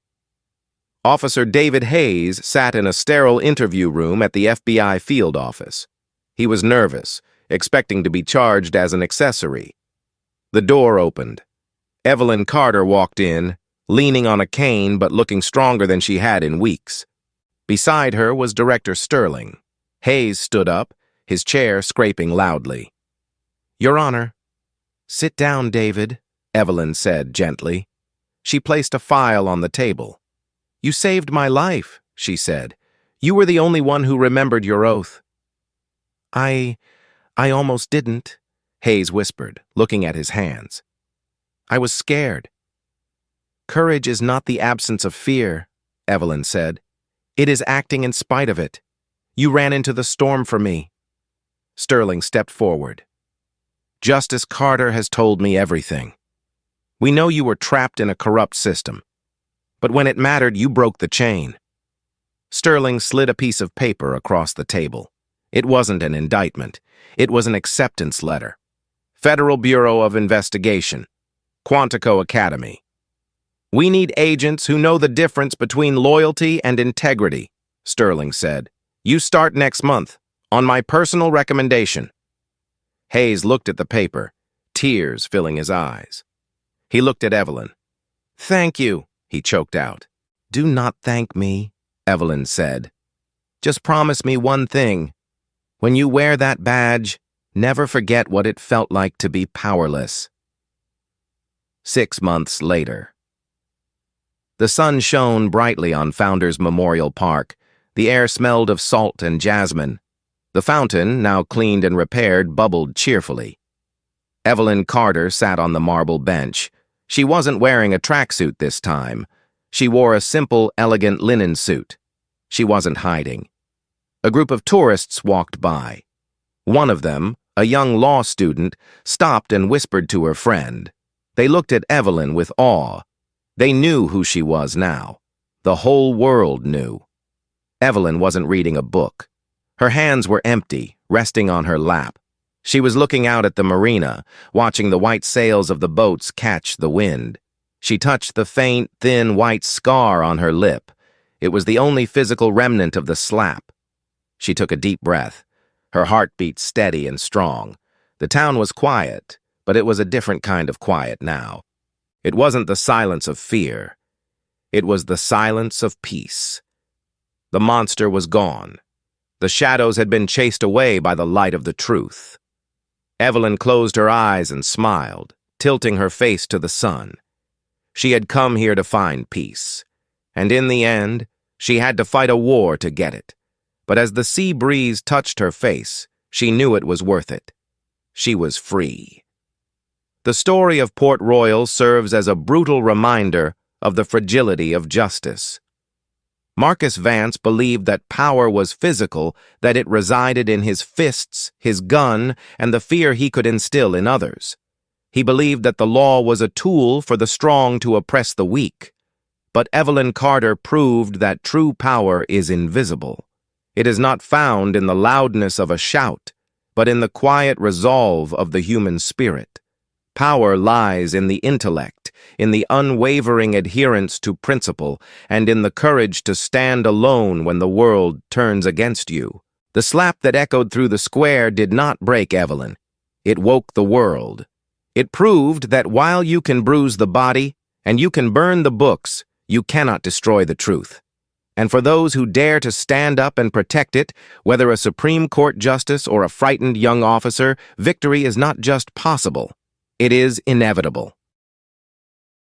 A: Officer David Hayes sat in a sterile interview room at the FBI field office. He was nervous, expecting to be charged as an accessory. The door opened. Evelyn Carter walked in, leaning on a cane but looking stronger than she had in weeks. Beside her was Director Sterling. Hayes stood up, his chair scraping loudly. "Your Honor." "Sit down, David," Evelyn said gently. She placed a file on the table. "You saved my life," she said. "You were the only one who remembered your oath." I almost didn't," Hayes whispered, looking at his hands. "I was scared." "Courage is not the absence of fear," Evelyn said. "It is acting in spite of it. You ran into the storm for me." Sterling stepped forward. "Justice Carter has told me everything. We know you were trapped in a corrupt system, but when it mattered, you broke the chain." Sterling slid a piece of paper across the table. It wasn't an indictment. It was an acceptance letter. Federal Bureau of Investigation, Quantico Academy. "We need agents who know the difference between loyalty and integrity," Sterling said. "You start next month, on my personal recommendation." Hayes looked at the paper, tears filling his eyes. He looked at Evelyn. "Thank you," he choked out. "Do not thank me," Evelyn said. "Just promise me one thing. When you wear that badge, never forget what it felt like to be powerless." 6 months later. The sun shone brightly on Founders Memorial Park. The air smelled of salt and jasmine. The fountain, now cleaned and repaired, bubbled cheerfully. Evelyn Carter sat on the marble bench. She wasn't wearing a tracksuit this time. She wore a simple, elegant linen suit. She wasn't hiding. A group of tourists walked by. One of them, a young law student, stopped and whispered to her friend. They looked at Evelyn with awe. They knew who she was now. The whole world knew. Evelyn wasn't reading a book. Her hands were empty, resting on her lap. She was looking out at the marina, watching the white sails of the boats catch the wind. She touched the faint, thin white scar on her lip. It was the only physical remnant of the slap. She took a deep breath. Her heart beat steady and strong. The town was quiet, but it was a different kind of quiet now. It wasn't the silence of fear. It was the silence of peace. The monster was gone. The shadows had been chased away by the light of the truth. Evelyn closed her eyes and smiled, tilting her face to the sun. She had come here to find peace, and in the end, she had to fight a war to get it. But as the sea breeze touched her face, she knew it was worth it. She was free. The story of Port Royal serves as a brutal reminder of the fragility of justice. Marcus Vance believed that power was physical, that it resided in his fists, his gun, and the fear he could instill in others. He believed that the law was a tool for the strong to oppress the weak. But Evelyn Carter proved that true power is invisible. It is not found in the loudness of a shout, but in the quiet resolve of the human spirit. Power lies in the intellect, in the unwavering adherence to principle, and in the courage to stand alone when the world turns against you. The slap that echoed through the square did not break Evelyn. It woke the world. It proved that while you can bruise the body and you can burn the books, you cannot destroy the truth. And for those who dare to stand up and protect it, whether a Supreme Court justice or a frightened young officer, victory is not just possible. It is inevitable.